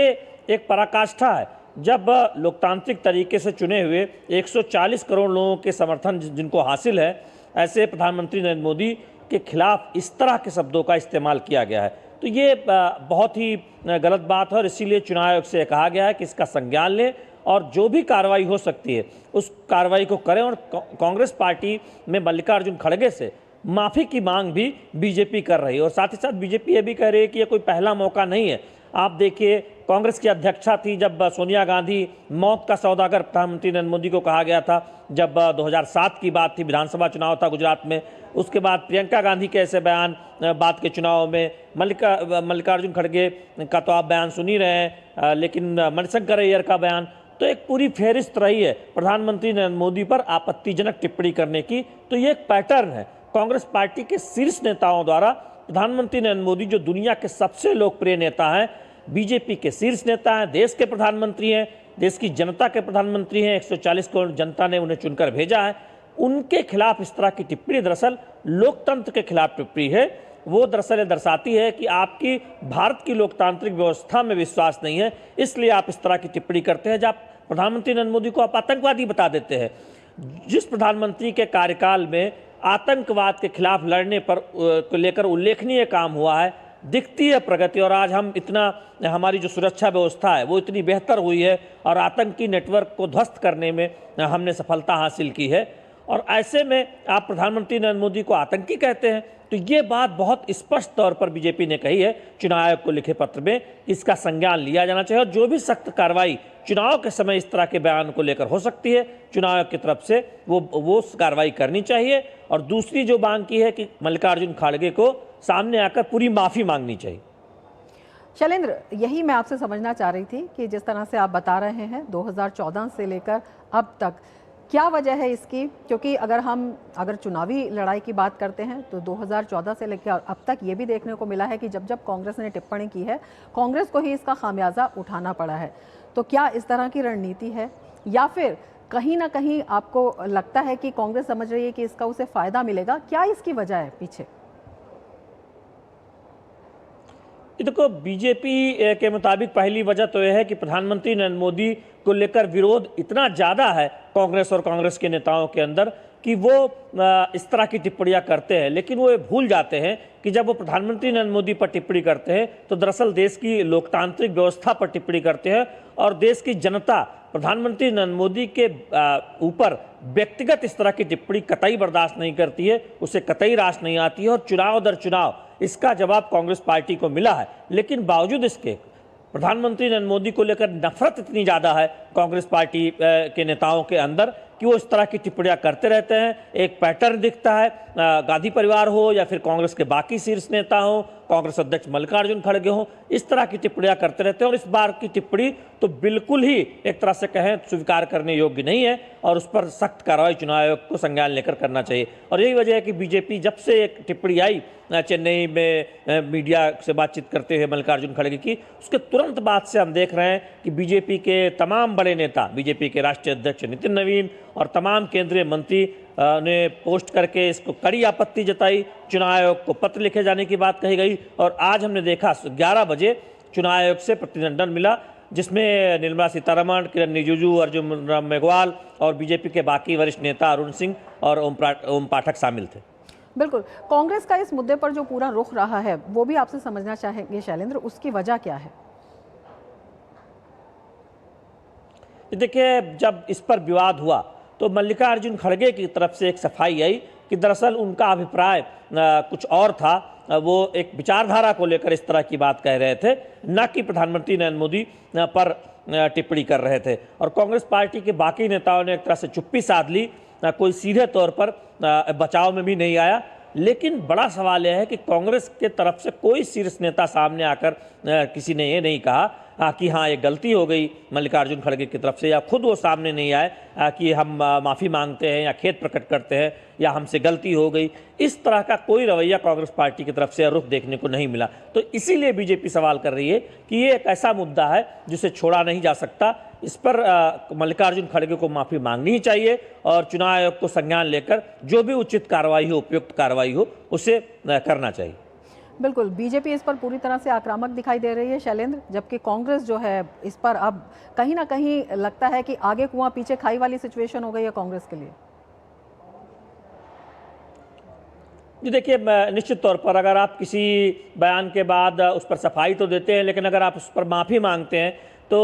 एक पराकाष्ठा है जब लोकतांत्रिक तरीके से चुने हुए 140 करोड़ लोगों के समर्थन जिनको हासिल है, ऐसे प्रधानमंत्री नरेंद्र मोदी के खिलाफ इस तरह के शब्दों का इस्तेमाल किया गया है। तो ये बहुत ही गलत बात है और इसीलिए चुनाव आयोग से कहा गया है कि इसका संज्ञान लें और जो भी कार्रवाई हो सकती है उस कार्रवाई को करें। और कांग्रेस पार्टी में मल्लिकार्जुन खड़गे से माफ़ी की मांग भी बीजेपी कर रही है और साथ ही साथ बीजेपी ये भी कह रही है कि ये कोई पहला मौका नहीं है। आप देखिए, कांग्रेस की अध्यक्षा थी जब सोनिया गांधी मौत का सौदागर प्रधानमंत्री नरेंद्र मोदी को कहा गया था, जब 2007 की बात थी, विधानसभा चुनाव था गुजरात में। उसके बाद प्रियंका गांधी के ऐसे बयान बात के चुनाव में, मल्लिकार्जुन खड़गे का तो आप बयान सुन ही रहे हैं, लेकिन मणिशंकर अय्यर का बयान, तो एक पूरी फेहरिस्त रही है प्रधानमंत्री नरेंद्र मोदी पर आपत्तिजनक टिप्पणी करने की। तो ये एक पैटर्न है कांग्रेस पार्टी के शीर्ष नेताओं द्वारा। प्रधानमंत्री नरेंद्र मोदी जो दुनिया के सबसे लोकप्रिय नेता हैं, बीजेपी के शीर्ष नेता हैं, देश के प्रधानमंत्री हैं, देश की जनता के प्रधानमंत्री हैं, 140 करोड़ जनता ने उन्हें चुनकर भेजा है, उनके खिलाफ इस तरह की टिप्पणी दरअसल लोकतंत्र के खिलाफ टिप्पणी है। वो दरअसल दर्शाती है कि आपकी भारत की लोकतांत्रिक व्यवस्था में विश्वास नहीं है, इसलिए आप इस तरह की टिप्पणी करते हैं जब प्रधानमंत्री नरेंद्र मोदी को आप आतंकवादी बता देते हैं। जिस प्रधानमंत्री के कार्यकाल में आतंकवाद के खिलाफ लड़ने पर को लेकर उल्लेखनीय काम हुआ है, दिखती है प्रगति, और आज हम इतना, हमारी जो सुरक्षा व्यवस्था है वो इतनी बेहतर हुई है और आतंकी नेटवर्क को ध्वस्त करने में हमने सफलता हासिल की है, और ऐसे में आप प्रधानमंत्री नरेंद्र मोदी को आतंकी कहते हैं। तो ये बात बहुत स्पष्ट तौर पर बीजेपी ने कही है चुनाव आयोग को लिखे पत्र में, इसका संज्ञान लिया जाना चाहिए और जो भी सख्त कार्रवाई चुनाव के समय इस तरह के बयान को लेकर हो सकती है चुनाव आयोग की तरफ से वो कार्रवाई करनी चाहिए। और दूसरी जो मांग की है कि मल्लिकार्जुन खड़गे को सामने आकर पूरी माफ़ी मांगनी चाहिए। शैलेंद्र, यही मैं आपसे समझना चाह रही थी कि जिस तरह से आप बता रहे हैं 2014 से लेकर अब तक क्या वजह है इसकी, क्योंकि अगर चुनावी लड़ाई की बात करते हैं तो 2014 से लेकर अब तक ये भी देखने को मिला है कि जब कांग्रेस ने टिप्पणी की है, कांग्रेस को ही इसका खामियाजा उठाना पड़ा है। तो क्या इस तरह की रणनीति है या फिर कहीं ना कहीं आपको लगता है कि कांग्रेस समझ रही है कि इसका उसे फायदा मिलेगा? क्या इसकी वजह है पीछे? देखो, बीजेपी के मुताबिक पहली वजह तो यह है कि प्रधानमंत्री नरेंद्र मोदी को लेकर विरोध इतना ज़्यादा है कांग्रेस और कांग्रेस के नेताओं के अंदर कि वो इस तरह की टिप्पणियां करते हैं, लेकिन वो ये भूल जाते हैं कि जब वो प्रधानमंत्री नरेंद्र मोदी पर टिप्पणी करते हैं तो दरअसल देश की लोकतांत्रिक व्यवस्था पर टिप्पणी करते हैं और देश की जनता प्रधानमंत्री नरेंद्र मोदी के ऊपर व्यक्तिगत इस तरह की टिप्पणी कतई बर्दाश्त नहीं करती है, उसे कतई रास नहीं आती है। और चुनाव दर चुनाव इसका जवाब कांग्रेस पार्टी को मिला है, लेकिन बावजूद इसके प्रधानमंत्री नरेंद्र मोदी को लेकर नफरत इतनी ज़्यादा है कांग्रेस पार्टी के नेताओं के अंदर कि वो इस तरह की टिप्पणियां करते रहते हैं। एक पैटर्न दिखता है, गांधी परिवार हो या फिर कांग्रेस के बाकी शीर्ष नेता हो, कांग्रेस अध्यक्ष मल्लिकार्जुन खड़गे हो, इस तरह की टिप्पणियां करते रहते हैं। और इस बार की टिप्पणी तो बिल्कुल ही एक तरह से कहें स्वीकार करने योग्य नहीं है और उस पर सख्त कार्रवाई चुनाव आयोग को संज्ञान लेकर करना चाहिए। और यही वजह है कि बीजेपी जब से एक टिप्पणी आई चेन्नई में मीडिया से बातचीत करते हुए मल्लिकार्जुन खड़गे की, उसके तुरंत बाद से हम देख रहे हैं कि बीजेपी के तमाम बड़े नेता, बीजेपी के राष्ट्रीय अध्यक्ष नितिन नवीन और तमाम केंद्रीय मंत्री ने पोस्ट करके इसको कड़ी आपत्ति जताई। चुनाव आयोग को पत्र लिखे जाने की बात कही गई और आज हमने देखा 11 बजे चुनाव आयोग से प्रतिनिधिमंडल मिला जिसमें निर्मला सीतारमण, किरण रिजिजू, अर्जुन राम मेघवाल और बीजेपी के बाकी वरिष्ठ नेता अरुण सिंह और ओम पाठक शामिल थे। बिल्कुल, कांग्रेस का इस मुद्दे पर जो पूरा रुख रहा है वो भी आपसे समझना चाहेंगे शैलेंद्र, उसकी वजह क्या है? देखिए, जब इस पर विवाद हुआ तो मल्लिकार्जुन खड़गे की तरफ से एक सफाई आई कि दरअसल उनका अभिप्राय कुछ और था। वो एक विचारधारा को लेकर इस तरह की बात कह रहे थे, न कि प्रधानमंत्री नरेंद्र मोदी पर टिप्पणी कर रहे थे। और कांग्रेस पार्टी के बाकी नेताओं ने एक तरह से चुप्पी साध ली, कोई सीधे तौर पर बचाव में भी नहीं आया। लेकिन बड़ा सवाल यह है कि कांग्रेस के तरफ से कोई शीर्ष नेता सामने आकर किसी ने ये नहीं कहा कि हाँ ये गलती हो गई मल्लिकार्जुन खड़गे की तरफ से, या खुद वो सामने नहीं आए कि हम माफ़ी मांगते हैं या खेद प्रकट करते हैं या हमसे गलती हो गई। इस तरह का कोई रवैया कांग्रेस पार्टी की तरफ से रुख देखने को नहीं मिला। तो इसीलिए बीजेपी सवाल कर रही है कि ये एक ऐसा मुद्दा है जिसे छोड़ा नहीं जा सकता। इस पर मल्लिकार्जुन खड़गे को माफ़ी मांगनी ही चाहिए और चुनाव आयोग को संज्ञान लेकर जो भी उचित कार्रवाई हो, उपयुक्त कार्रवाई हो, उसे करना चाहिए। बिल्कुल, बीजेपी इस पर पूरी तरह से आक्रामक दिखाई दे रही है शैलेंद्र, जबकि कांग्रेस जो है इस पर अब कहीं ना कहीं लगता है कि आगे कुआं पीछे खाई वाली सिचुएशन हो गई है कांग्रेस के लिए। जी देखिए, निश्चित तौर पर अगर आप किसी बयान के बाद उस पर सफाई तो देते हैं, लेकिन अगर आप उस पर माफ़ी मांगते हैं तो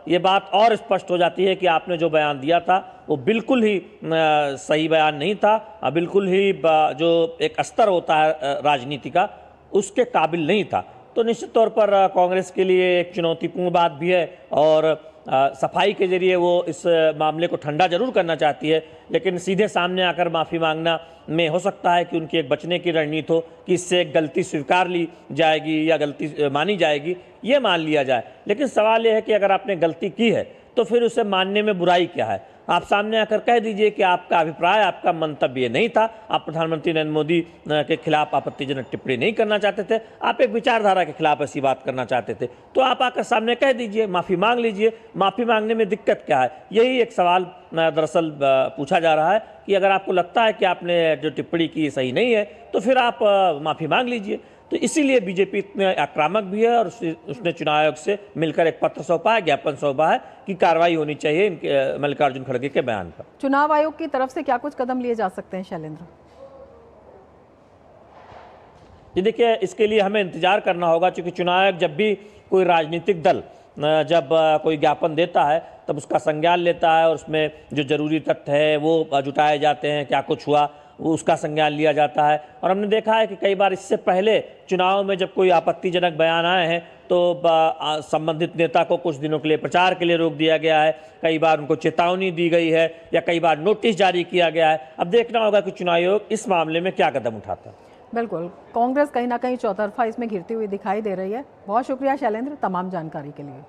ये बात और स्पष्ट हो जाती है कि आपने जो बयान दिया था वो बिल्कुल ही सही बयान नहीं था, बिल्कुल ही जो एक स्तर होता है राजनीति का उसके काबिल नहीं था। तो निश्चित तौर पर कांग्रेस के लिए एक चुनौतीपूर्ण बात भी है और सफाई के जरिए वो इस मामले को ठंडा जरूर करना चाहती है, लेकिन सीधे सामने आकर माफ़ी मांगना में हो सकता है कि उनकी एक बचने की रणनीति हो कि इससे एक गलती स्वीकार ली जाएगी या गलती मानी जाएगी, ये मान लिया जाए। लेकिन सवाल ये है कि अगर आपने गलती की है तो फिर उसे मानने में बुराई क्या है? आप सामने आकर कह दीजिए कि आपका अभिप्राय, आपका मंतव्य ये नहीं था, आप प्रधानमंत्री नरेंद्र मोदी के खिलाफ आपत्तिजनक टिप्पणी नहीं करना चाहते थे, आप एक विचारधारा के खिलाफ ऐसी बात करना चाहते थे, तो आप आकर सामने कह दीजिए, माफ़ी मांग लीजिए। माफ़ी मांगने में दिक्कत क्या है? यही एक सवाल दरअसल पूछा जा रहा है कि अगर आपको लगता है कि आपने जो टिप्पणी की सही नहीं है तो फिर आप माफ़ी मांग लीजिए। तो इसीलिए बीजेपी इतने आक्रामक भी है और उसने चुनाव आयोग से मिलकर एक पत्र सौंपा है, ज्ञापन सौंपा है कि कार्रवाई होनी चाहिए इनके मल्लिकार्जुन खड़गे के बयान पर। चुनाव आयोग की तरफ से क्या कुछ कदम लिए जा सकते हैं शैलेंद्र? जी देखिए, इसके लिए हमें इंतजार करना होगा, क्योंकि चुनाव आयोग जब भी कोई राजनीतिक दल जब कोई ज्ञापन देता है तब उसका संज्ञान लेता है और उसमें जो जरूरी तथ्य है वो जुटाए जाते हैं, क्या कुछ हुआ वो उसका संज्ञान लिया जाता है। और हमने देखा है कि कई बार इससे पहले चुनाव में जब कोई आपत्तिजनक बयान आए हैं तो संबंधित नेता को कुछ दिनों के लिए प्रचार के लिए रोक दिया गया है, कई बार उनको चेतावनी दी गई है या कई बार नोटिस जारी किया गया है। अब देखना होगा कि चुनाव आयोग इस मामले में क्या कदम उठाता है। बिल्कुल, कांग्रेस कहीं ना कहीं चौतरफा इसमें घिरती हुई दिखाई दे रही है। बहुत शुक्रिया शैलेंद्र तमाम जानकारी के लिए।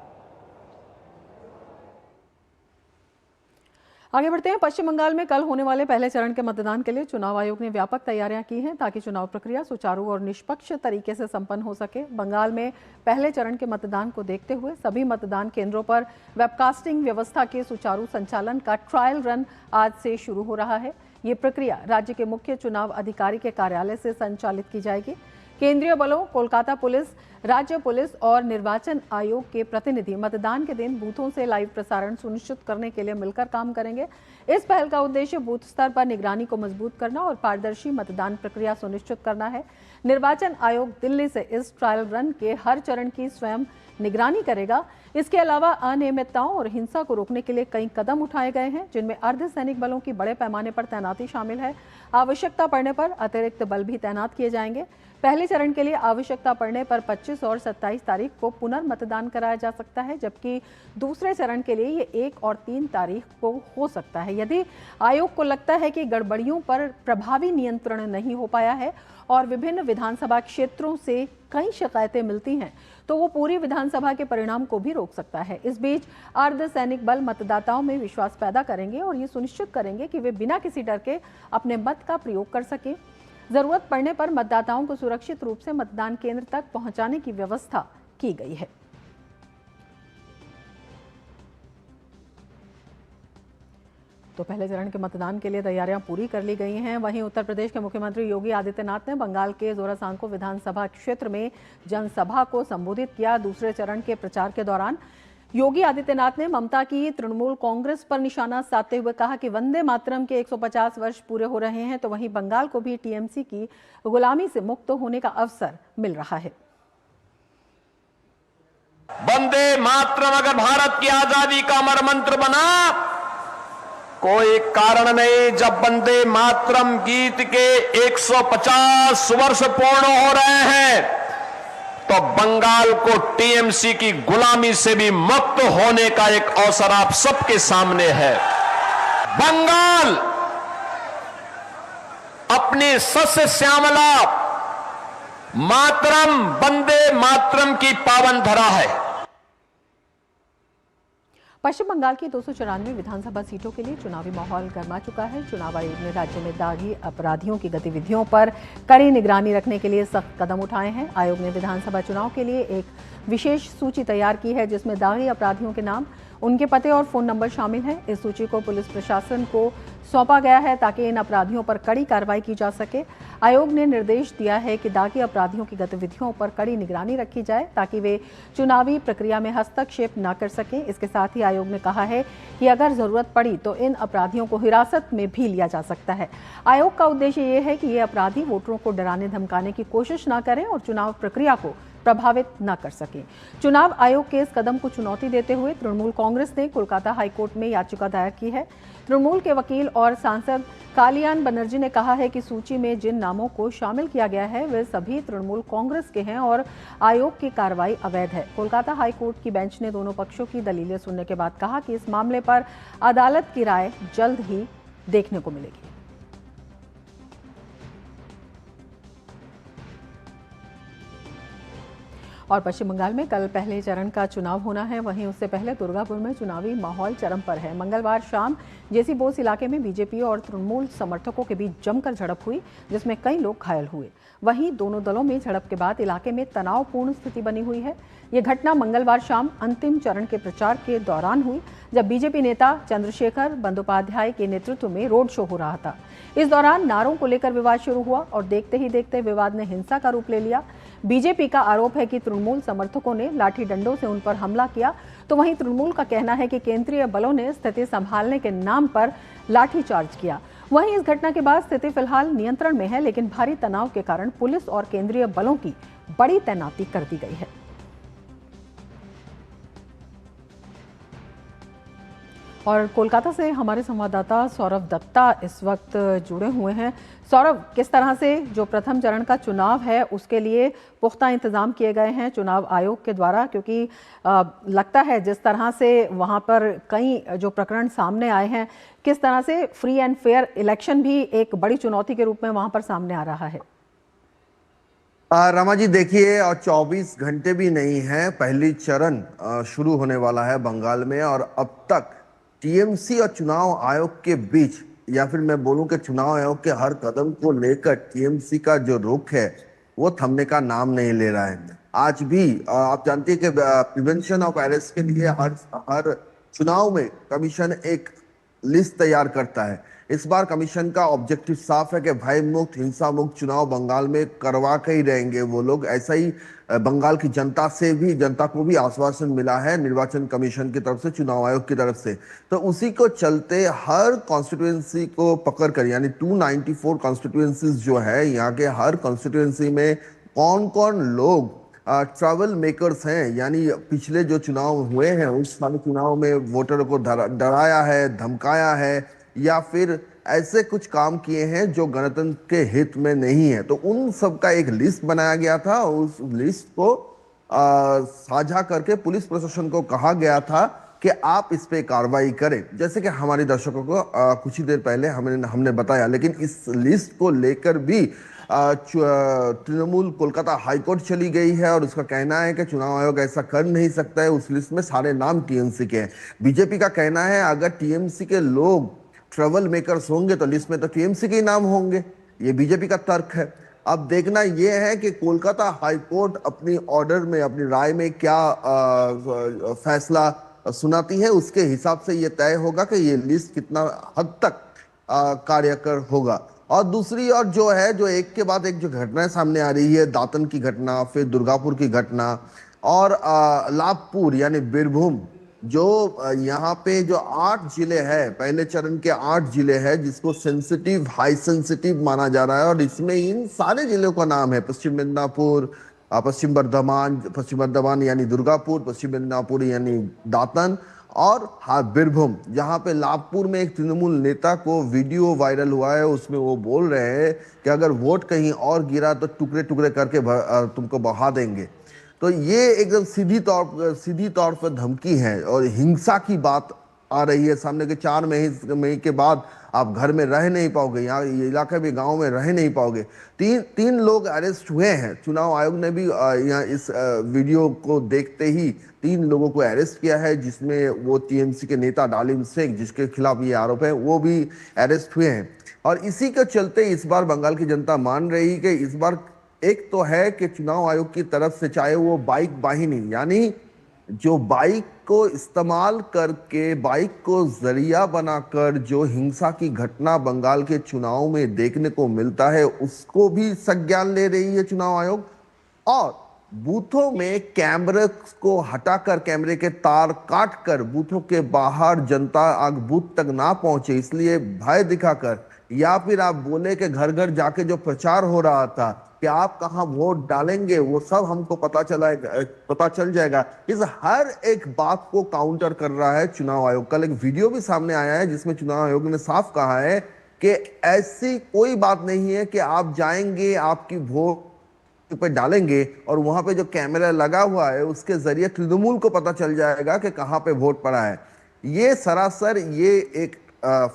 आगे बढ़ते हैं। पश्चिम बंगाल में कल होने वाले पहले चरण के मतदान के लिए चुनाव आयोग ने व्यापक तैयारियां की हैं ताकि चुनाव प्रक्रिया सुचारू और निष्पक्ष तरीके से संपन्न हो सके। बंगाल में पहले चरण के मतदान को देखते हुए सभी मतदान केंद्रों पर वेबकास्टिंग व्यवस्था के सुचारू संचालन का ट्रायल रन आज से शुरू हो रहा है। ये प्रक्रिया राज्य के मुख्य चुनाव अधिकारी के कार्यालय से संचालित की जाएगी। केंद्रीय बलों, कोलकाता पुलिस, राज्य पुलिस और निर्वाचन आयोग के प्रतिनिधि मतदान के दिन बूथों से लाइव प्रसारण सुनिश्चित करने के लिए मिलकर काम करेंगे। इस पहल का उद्देश्य बूथ स्तर पर निगरानी को मजबूत करना और पारदर्शी मतदान प्रक्रिया सुनिश्चित करना है। निर्वाचन आयोग दिल्ली से इस ट्रायल रन के हर चरण की स्वयं निगरानी करेगा। इसके अलावा अनियमितताओं और हिंसा को रोकने के लिए कई कदम उठाए गए हैं, जिनमें अर्धसैनिक बलों की बड़े पैमाने पर तैनाती शामिल है। आवश्यकता पड़ने पर अतिरिक्त बल भी तैनात किए जाएंगे। पहले चरण के लिए आवश्यकता पड़ने पर 25 और 27 तारीख को पुनर्मतदान कराया जा सकता है, जबकि दूसरे चरण के लिए ये 1 और 3 तारीख को हो सकता है। यदि आयोग को लगता है कि गड़बड़ियों पर प्रभावी नियंत्रण नहीं हो पाया है और विभिन्न विधानसभा क्षेत्रों से कई शिकायतें मिलती हैं, तो वो पूरी विधानसभा के परिणाम को भी रोक सकता है। इस बीच अर्धसैनिक बल मतदाताओं में विश्वास पैदा करेंगे और ये सुनिश्चित करेंगे कि वे बिना किसी डर के अपने मत का प्रयोग कर सकें। जरूरत पड़ने पर मतदाताओं को सुरक्षित रूप से मतदान केंद्र तक पहुंचाने की व्यवस्था की गई है। तो पहले चरण के मतदान के लिए तैयारियां पूरी कर ली गई हैं। वहीं उत्तर प्रदेश के मुख्यमंत्री योगी आदित्यनाथ ने बंगाल के जोरासांको विधानसभा क्षेत्र में जनसभा को संबोधित किया। दूसरे चरण के प्रचार के दौरान योगी आदित्यनाथ ने ममता की तृणमूल कांग्रेस पर निशाना साधते हुए कहा कि वंदे मातरम के 150 वर्ष पूरे हो रहे हैं, तो वहीं बंगाल को भी टीएमसी की गुलामी से मुक्त होने का अवसर मिल रहा है। वंदे मातरम अगर भारत की आजादी का अमर मंत्र बना, कोई कारण नहीं जब वंदे मातरम गीत के 150 वर्ष पूर्ण हो रहे हैं तो बंगाल को टीएमसी की गुलामी से भी मुक्त होने का एक अवसर आप सबके सामने है। बंगाल अपनी सस्य श्यामला मातरम वंदे मातरम की पावन धरा है। पश्चिम बंगाल की 294 विधानसभा सीटों के लिए चुनावी माहौल गर्मा चुका है। चुनाव आयोग ने राज्य में दागी अपराधियों की गतिविधियों पर कड़ी निगरानी रखने के लिए सख्त कदम उठाए हैं। आयोग ने विधानसभा चुनाव के लिए एक विशेष सूची तैयार की है, जिसमें दागी अपराधियों के नाम, उनके पते और फोन नंबर शामिल हैं। इस सूची को पुलिस प्रशासन को सौंपा गया है ताकि इन अपराधियों पर कड़ी कार्रवाई की जा सके। आयोग ने निर्देश दिया है कि दागी अपराधियों की गतिविधियों पर कड़ी निगरानी रखी जाए ताकि वे चुनावी प्रक्रिया में हस्तक्षेप न कर सकें। इसके साथ ही आयोग ने कहा है कि अगर जरूरत पड़ी तो इन अपराधियों को हिरासत में भी लिया जा सकता है। आयोग का उद्देश्य ये है कि ये अपराधी वोटरों को डराने धमकाने की कोशिश न करें और चुनाव प्रक्रिया को प्रभावित न कर सके। चुनाव आयोग के इस कदम को चुनौती देते हुए तृणमूल कांग्रेस ने कोलकाता हाईकोर्ट में याचिका दायर की है। तृणमूल के वकील और सांसद कालियान बनर्जी ने कहा है कि सूची में जिन नामों को शामिल किया गया है वे सभी तृणमूल कांग्रेस के हैं और आयोग की कार्रवाई अवैध है। कोलकाता हाईकोर्ट की बेंच ने दोनों पक्षों की दलीलें सुनने के बाद कहा कि इस मामले पर अदालत की राय जल्द ही देखने को मिलेगी। और पश्चिम बंगाल में कल पहले चरण का चुनाव होना है। वहीं उससे पहले दुर्गापुर में चुनावी माहौल चरम पर है। मंगलवार शाम जेसी बोस इलाके में बीजेपी और तृणमूल समर्थकों के बीच जमकर झड़प हुई, जिसमें कई लोग घायल हुए। वहीं दोनों दलों में झड़प के बाद इलाके में तनावपूर्ण स्थिति बनी हुई है। ये घटना मंगलवार शाम अंतिम चरण के प्रचार के दौरान हुई, जब बीजेपी नेता चंद्रशेखर बंदोपाध्याय के नेतृत्व में रोड शो हो रहा था। इस दौरान नारों को लेकर विवाद शुरू हुआ और देखते ही देखते विवाद ने हिंसा का रूप ले लिया। बीजेपी का आरोप है कि तृणमूल समर्थकों ने लाठी डंडों से उन पर हमला किया, तो वहीं तृणमूल का कहना है कि केंद्रीय बलों ने स्थिति संभालने के नाम पर लाठीचार्ज किया। वहीं इस घटना के बाद स्थिति फिलहाल नियंत्रण में है, लेकिन भारी तनाव के कारण पुलिस और केंद्रीय बलों की बड़ी तैनाती कर दी गई है। और कोलकाता से हमारे संवाददाता सौरभ दत्ता इस वक्त जुड़े हुए हैं। सौरभ, किस तरह से जो प्रथम चरण का चुनाव है उसके लिए पुख्ता इंतजाम किए गए हैं चुनाव आयोग के द्वारा, क्योंकि लगता है जिस तरह से वहां पर कई जो प्रकरण सामने आए हैं, किस तरह से फ्री एंड फेयर इलेक्शन भी एक बड़ी चुनौती के रूप में वहां पर सामने आ रहा है। रमा जी देखिए, और 24 घंटे भी नहीं है, पहली चरण शुरू होने वाला है बंगाल में, और अब तक टीएमसी और चुनाव आयोग के बीच, या फिर मैं बोलूं कि चुनाव आयोग के हर कदम को लेकर टीएमसी का जो रुख है वो थमने का नाम नहीं ले रहा है। आज भी आप जानते हैं कि प्रिवेंशन ऑफ अरेस्ट के लिए हर चुनाव में कमीशन एक लिस्ट तैयार करता है। इस बार कमीशन का ऑब्जेक्टिव साफ है कि भय मुक्त, हिंसा मुक्त चुनाव बंगाल में करवा के ही रहेंगे वो लोग। ऐसा ही बंगाल की जनता को भी आश्वासन मिला है निर्वाचन कमीशन की तरफ से, चुनाव आयोग की तरफ से। तो उसी को चलते हर कॉन्स्टिट्यूएंसी को पकड़कर, यानी 294 कॉन्स्टिट्यूएंसीज जो है यहाँ के, हर कॉन्स्टिट्यूएंसी में कौन कौन लोग ट्रैवल मेकर्स हैं, यानी पिछले जो चुनाव हुए हैं उस सारे चुनाव में वोटरों को डराया है, धमकाया है, या फिर ऐसे कुछ काम किए हैं जो गणतंत्र के हित में नहीं है। तो उन सब का एक लिस्ट बनाया गया था। उस लिस्ट को साझा करके पुलिस प्रशासन को कहा गया था कि आप इस पे कार्रवाई करें, जैसे कि हमारे दर्शकों को कुछ ही देर पहले हमने बताया। लेकिन इस लिस्ट को लेकर भी तृणमूल कोलकाता हाईकोर्ट चली गई है और उसका कहना है कि चुनाव आयोग ऐसा कर नहीं सकता है। उस लिस्ट में सारे नाम टीएमसी के हैं। बीजेपी का कहना है अगर टीएमसी के लोग ट्रबल मेकर्स होंगे तो लिस्ट में तो टीएमसी के ही नाम होंगे। ये बीजेपी का तर्क है। अब देखना यह है कि कोलकाता हाईकोर्ट अपनी ऑर्डर में, अपनी राय में क्या फैसला सुनाती है। उसके हिसाब से यह तय होगा कि ये लिस्ट कितना हद तक कार्यकर होगा। और दूसरी ओर जो है, जो एक के बाद एक जो घटनाएं सामने आ रही है, दातन की घटना, फिर दुर्गापुर की घटना और लाभपुर यानी बीरभूम, जो यहाँ पे जो 8 जिले हैं, पहले चरण के 8 जिले हैं जिसको सेंसिटिव, हाई सेंसिटिव माना जा रहा है। और इसमें इन सारे जिलों का नाम है पश्चिम मिदनापुर, पश्चिम बर्धमान यानी दुर्गापुर, पश्चिम मिदनापुर यानी दातन और बीरभूम, जहां पे लाभपुर में एक तृणमूल नेता को वीडियो वायरल हुआ है। उसमें वो बोल रहे हैं कि अगर वोट कहीं और गिरा तो टुकड़े टुकड़े करके तुमको बहा देंगे। तो ये एकदम सीधी तौर पर धमकी है और हिंसा की बात आ रही है सामने के 4 मई के बाद आप घर में रह नहीं पाओगे, यहाँ ये इलाके भी गांव में रह नहीं पाओगे। तीन लोग अरेस्ट हुए हैं। चुनाव आयोग ने भी यहाँ इस वीडियो को देखते ही 3 लोगों को अरेस्ट किया है, जिसमें वो टीएमसी के नेता डालिम शेख, जिसके खिलाफ ये आरोप है, वो भी अरेस्ट हुए हैं। और इसी के चलते इस बार बंगाल की जनता मान रही कि इस बार एक तो है कि चुनाव आयोग की तरफ से, चाहे वो बाइक वाहिनी यानी जो बाइक को इस्तेमाल करके, बाइक को जरिया बनाकर जो हिंसा की घटना बंगाल के चुनाव में देखने को मिलता है, उसको भी संज्ञान ले रही है चुनाव आयोग। और बूथों में कैमरे को हटाकर, कैमरे के तार काटकर बूथों के बाहर जनता बूथ तक ना पहुंचे, इसलिए भय दिखाकर, या फिर आप बोले कि घर घर जाके जो प्रचार हो रहा था कि आप कहां वोट डालेंगे वो सब हमको पता चल जाएगा, इस हर एक बात को काउंटर कर रहा है चुनाव आयोग। कल एक वीडियो भी सामने आया है जिसमें चुनाव आयोग ने साफ कहा है कि ऐसी कोई बात नहीं है कि आप जाएंगे, आपकी वोट पे डालेंगे और वहां पे जो कैमरा लगा हुआ है उसके जरिए तृणमूल को पता चल जाएगा कि कहां पे वोट पड़ा है। ये सरासर ये एक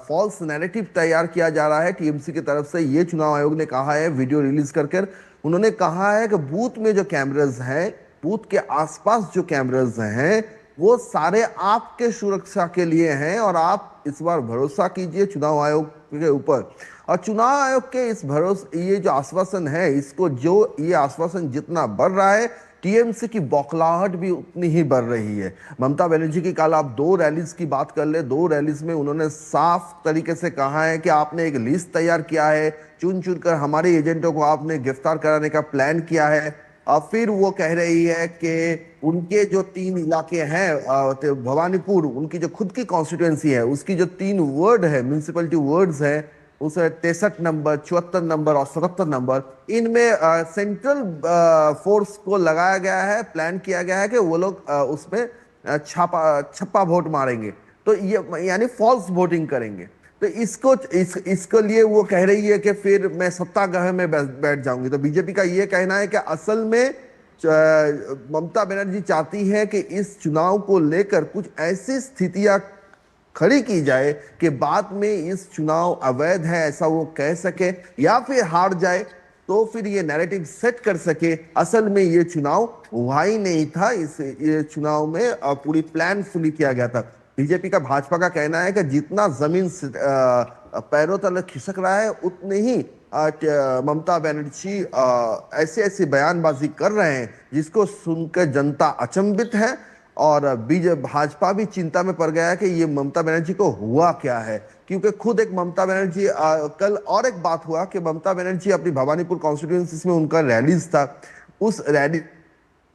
फॉल्स नैरेटिव तैयार किया जा रहा है टीएमसी की तरफ से। ये चुनाव आयोग ने कहा है वीडियो रिलीज करके, उन्होंने कहा है कि बूथ में जो कैमरास हैं, बूथ के आसपास जो कैमरास हैं, वो सारे आपके सुरक्षा के लिए हैं और आप इस बार भरोसा कीजिए चुनाव आयोग के ऊपर। और चुनाव आयोग के इस भरोसे, ये जो आश्वासन है, इसको जो ये आश्वासन जितना बढ़ रहा है, टीएमसी की बौखलाहट भी उतनी ही बढ़ रही है। ममता बनर्जी की कल आप 2 रैलीज की बात कर ले, 2 रैलीज में उन्होंने साफ तरीके से कहा है कि आपने एक लिस्ट तैयार किया है, चुन कर हमारे एजेंटों को आपने गिरफ्तार कराने का प्लान किया है। और फिर वो कह रही है कि उनके जो 3 इलाके हैं, भवानीपुर, उनकी जो खुद की कॉन्स्टिट्यूएंसी है, उसकी जो 3 वार्ड है, म्यूनिसिपैलिटी वार्ड्स है, उस 63 नंबर, 74 नंबर और 77 नंबर, इनमें सेंट्रल फोर्स को लगाया गया है, प्लान किया गया है कि वो लोग उसमें छप्पा वोट मारेंगे, तो ये यानी फॉल्स वोटिंग करेंगे। तो इसको लिए वो कह रही है कि फिर मैं सत्याग्रह में बैठ जाऊंगी। तो बीजेपी का ये कहना है कि असल में ममता बनर्जी चाहती है कि इस चुनाव को लेकर कुछ ऐसी स्थितियां खड़ी की जाए कि बाद में इस चुनाव अवैध है ऐसा वो कह सके, या फिर हार जाए तो फिर ये नैरेटिव सेट कर सके असल में ये चुनाव हुआ ही नहीं था, ये चुनाव में पूरी प्लानफुली किया गया था। बीजेपी का, भाजपा का कहना है कि जितना जमीन पैरों तले खिसक रहा है उतने ही ममता बनर्जी ऐसे बयानबाजी कर रहे हैं जिसको सुनकर जनता अचंभित है और भाजपा भी चिंता में पड़ गया है कि ये ममता बनर्जी को हुआ क्या है। क्योंकि खुद एक ममता बनर्जी, कल और एक बात हुआ कि ममता बनर्जी अपनी भवानीपुर कॉन्स्टिट्यूएंसी में उनका रैलीज था, उस रैली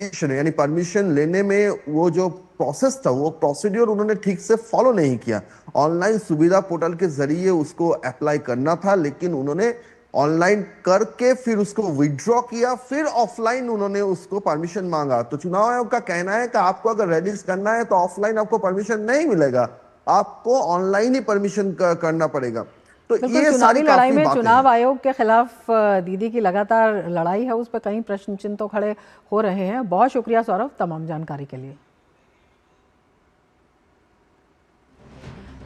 यानी परमिशन लेने में वो जो प्रोसेस था, वो प्रोसीड्योर उन्होंने ठीक से फॉलो नहीं किया। ऑनलाइन सुविधा पोर्टल के जरिए उसको अप्लाई करना था, लेकिन उन्होंने ऑनलाइन करके फिर उसको विड्रॉ किया, फिर ऑफलाइन उन्होंने उसको परमिशन मांगा। तो चुनाव आयोग का कहना है कि आपको अगर रैलीज करना है तो ऑफलाइन आपको परमिशन नहीं मिलेगा, आपको ऑनलाइन ही परमिशन करना पड़ेगा। तो बिल्कुल, ये चुनावी सारी लड़ाई काफी में बातें चुनाव हैं। आयोग के खिलाफ दीदी की लगातार लड़ाई है, उस पर कई प्रश्न चिन्ह तो खड़े हो रहे हैं। बहुत शुक्रिया सौरभ तमाम जानकारी के लिए।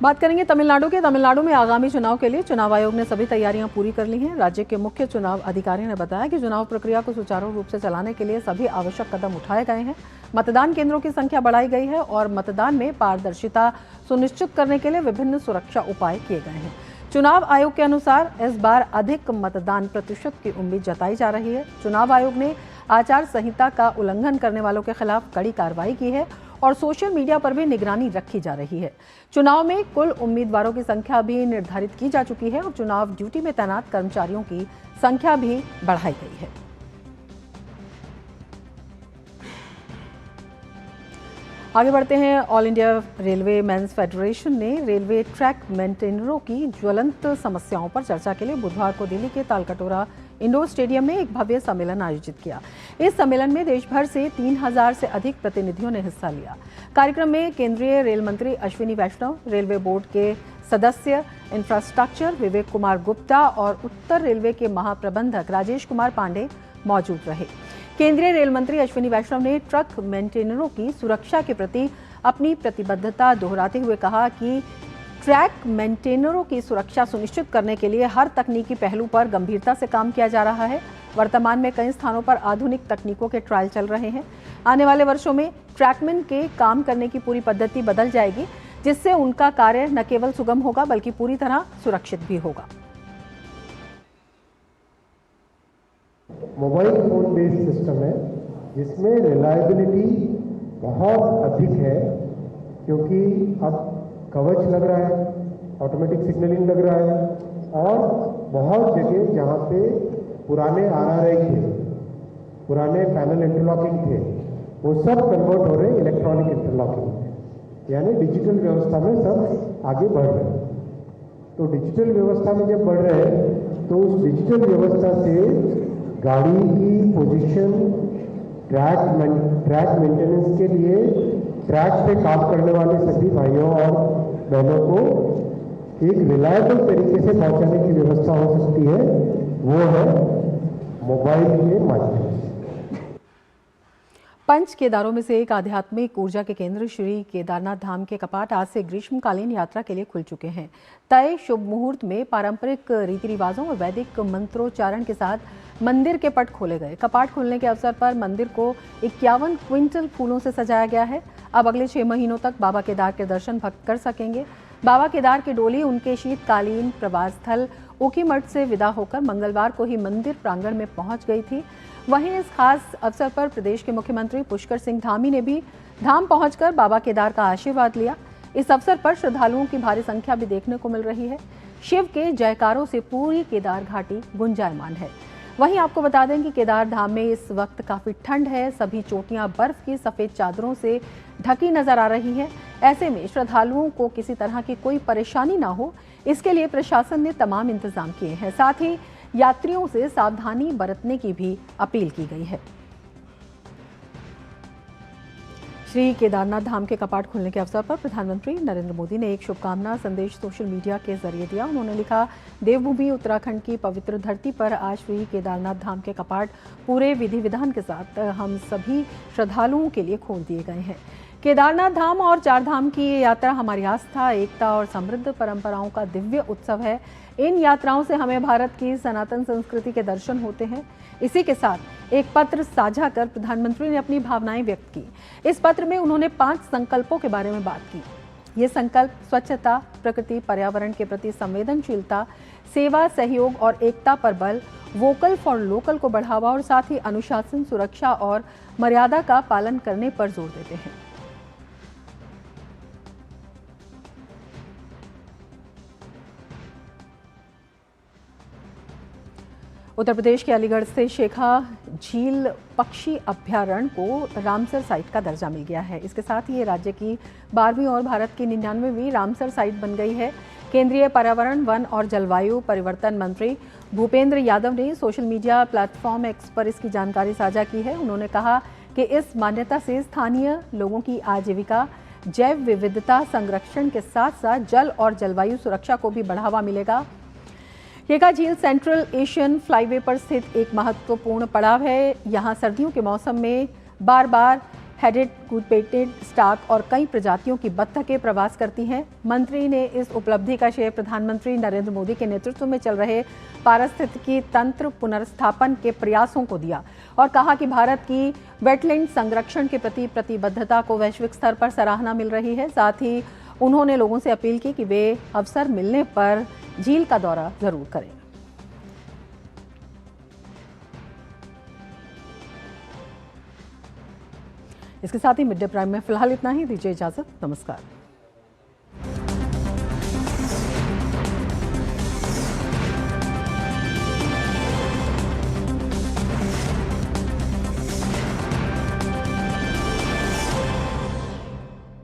बात करेंगे तमिलनाडु के। तमिलनाडु में आगामी चुनाव के लिए चुनाव आयोग ने सभी तैयारियां पूरी कर ली हैं। राज्य के मुख्य चुनाव अधिकारी ने बताया कि चुनाव प्रक्रिया को सुचारू रूप से चलाने के लिए सभी आवश्यक कदम उठाए गए हैं। मतदान केंद्रों की संख्या बढ़ाई गई है और मतदान में पारदर्शिता सुनिश्चित करने के लिए विभिन्न सुरक्षा उपाय किए गए हैं। चुनाव आयोग के अनुसार इस बार अधिक मतदान प्रतिशत की उम्मीद जताई जा रही है। चुनाव आयोग ने आचार संहिता का उल्लंघन करने वालों के खिलाफ कड़ी कार्रवाई की है और सोशल मीडिया पर भी निगरानी रखी जा रही है। चुनाव में कुल उम्मीदवारों की संख्या भी निर्धारित की जा चुकी है और चुनाव ड्यूटी में तैनात कर्मचारियों की संख्या भी बढ़ाई गई है। आगे बढ़ते हैं। All India railway men's federation ने रेलवे ट्रैक मेंटेनरों की ज्वलंत समस्याओं पर चर्चा के लिए बुधवार को दिल्ली के तालकटोरा इंडोर स्टेडियम में एक भव्य सम्मेलन आयोजित किया। इस सम्मेलन में देश भर से 3000 से अधिक प्रतिनिधियों ने हिस्सा लिया। कार्यक्रम में केंद्रीय रेल मंत्री अश्विनी वैष्णव, रेलवे बोर्ड के सदस्य इंफ्रास्ट्रक्चर विवेक कुमार गुप्ता और उत्तर रेलवे के महाप्रबंधक राजेश कुमार पांडे मौजूद रहे। केंद्रीय रेल मंत्री अश्विनी वैष्णव ने ट्रक मेंटेनरों की सुरक्षा के प्रति अपनी प्रतिबद्धता दोहराते हुए कहा कि ट्रैक मेंटेनरों की सुरक्षा सुनिश्चित करने के लिए हर तकनीकी पहलू पर गंभीरता से काम किया जा रहा है। वर्तमान में कई स्थानों पर आधुनिक तकनीकों के ट्रायल चल रहे हैं। आने वाले वर्षों में ट्रैकमैन के काम करने की पूरी पद्धति बदल जाएगी, जिससे उनका कार्य न केवल सुगम होगा बल्कि पूरी तरह सुरक्षित भी होगा। मोबाइल फोन बेस्ड सिस्टम है जिसमें रिलायबिलिटी बहुत अधिक है, क्योंकि अब कवच लग रहा है, ऑटोमेटिक सिग्नलिंग लग रहा है और बहुत जगह जहाँ पे पुराने RRI थे, पुराने पैनल इंटरलॉकिंग थे, वो सब कन्वर्ट हो रहे हैं इलेक्ट्रॉनिक इंटरलॉकिंग में, यानी डिजिटल व्यवस्था में सब आगे बढ़ रहे हैं। तो डिजिटल व्यवस्था में जब बढ़ रहे हैं तो उस डिजिटल व्यवस्था से गाड़ी की पोजीशन, ट्रैक मेंटेनेंस के लिए ट्रैक पे काम करने वाले सभी भाइयों और बहनों को एक रिलायबल तरीके से पहुंचाने की व्यवस्था हो सकती है, वो है मोबाइल के माध्यम से। पंच केदारों में से एक आध्यात्मिक ऊर्जा के केंद्र श्री केदारनाथ धाम के कपाट आज से ग्रीष्मकालीन यात्रा के लिए खुल चुके हैं। तय शुभ मुहूर्त में पारंपरिक रीति रिवाजों और वैदिक मंत्रोच्चारण के साथ मंदिर के पट खोले गए। कपाट खुलने के अवसर पर मंदिर को 51 क्विंटल फूलों से सजाया गया है। अब अगले 6 महीनों तक बाबा केदार के दर्शन भक्त कर सकेंगे। बाबा केदार की डोली उनके शीतकालीन प्रवास स्थल ऊखीमठ से विदा होकर मंगलवार को ही मंदिर प्रांगण में पहुंच गई थी। वहीं इस खास अवसर पर प्रदेश के मुख्यमंत्री पुष्कर सिंह धामी ने भी धाम पहुंचकर बाबा केदार का आशीर्वाद लिया। इस अवसर पर श्रद्धालुओं की भारी संख्या भी देखने को मिल रही है। शिव के जयकारों से पूरी केदार घाटी गुंजायमान है। वहीं आपको बता दें कि केदार धाम में इस वक्त काफी ठंड है। सभी चोटियां बर्फ की सफेद चादरों से ढकी नजर आ रही हैं। ऐसे में श्रद्धालुओं को किसी तरह की कोई परेशानी ना हो, इसके लिए प्रशासन ने तमाम इंतजाम किए हैं। साथ ही यात्रियों से सावधानी बरतने की भी अपील की गई है। श्री केदारनाथ धाम के कपाट खुलने के अवसर पर प्रधानमंत्री नरेंद्र मोदी ने एक शुभकामना संदेश सोशल मीडिया के जरिए दिया। उन्होंने लिखा, देवभूमि उत्तराखंड की पवित्र धरती पर आज श्री केदारनाथ धाम के कपाट पूरे विधि विधान के साथ हम सभी श्रद्धालुओं के लिए खोल दिए गए हैं। केदारनाथ धाम और चार धाम की ये यात्रा हमारी आस्था, एकता और समृद्ध परंपराओं का दिव्य उत्सव है। इन यात्राओं से हमें भारत की सनातन संस्कृति के दर्शन होते हैं। इसी के साथ एक पत्र साझा कर प्रधानमंत्री ने अपनी भावनाएं व्यक्त की। इस पत्र में उन्होंने 5 संकल्पों के बारे में बात की। ये संकल्प स्वच्छता, प्रकृति, पर्यावरण के प्रति संवेदनशीलता, सेवा, सहयोग और एकता पर बल, वोकल फॉर लोकल को बढ़ावा और साथ ही अनुशासन, सुरक्षा और मर्यादा का पालन करने पर जोर देते हैं। उत्तर प्रदेश के अलीगढ़ से शेखा झील पक्षी अभ्यारण्य को रामसर साइट का दर्जा मिल गया है। इसके साथ ही ये राज्य की 12वीं और भारत की 99वीं रामसर साइट बन गई है। केंद्रीय पर्यावरण, वन और जलवायु परिवर्तन मंत्री भूपेंद्र यादव ने सोशल मीडिया प्लेटफॉर्म एक्स पर इसकी जानकारी साझा की है। उन्होंने कहा कि इस मान्यता से स्थानीय लोगों की आजीविका, जैव विविधता संरक्षण के साथ साथ जल और जलवायु सुरक्षा को भी बढ़ावा मिलेगा। केका झील सेंट्रल एशियन फ्लाईवे पर स्थित एक महत्वपूर्ण पड़ाव है। यहाँ सर्दियों के मौसम में बार बार हेडेड, कूदपेटेड, स्टार्क और कई प्रजातियों की बत्तखें प्रवास करती हैं। मंत्री ने इस उपलब्धि का श्रेय प्रधानमंत्री नरेंद्र मोदी के नेतृत्व में चल रहे पारिस्थितिकी तंत्र पुनर्स्थापन के प्रयासों को दिया और कहा कि भारत की वेटलैंड संरक्षण के प्रति प्रतिबद्धता को वैश्विक स्तर पर सराहना मिल रही है। साथ ही उन्होंने लोगों से अपील की कि वे अवसर मिलने पर झील का दौरा जरूर करें। इसके साथ ही मिड डे प्राइम में फिलहाल इतना ही। दीजिए इजाजत। नमस्कार।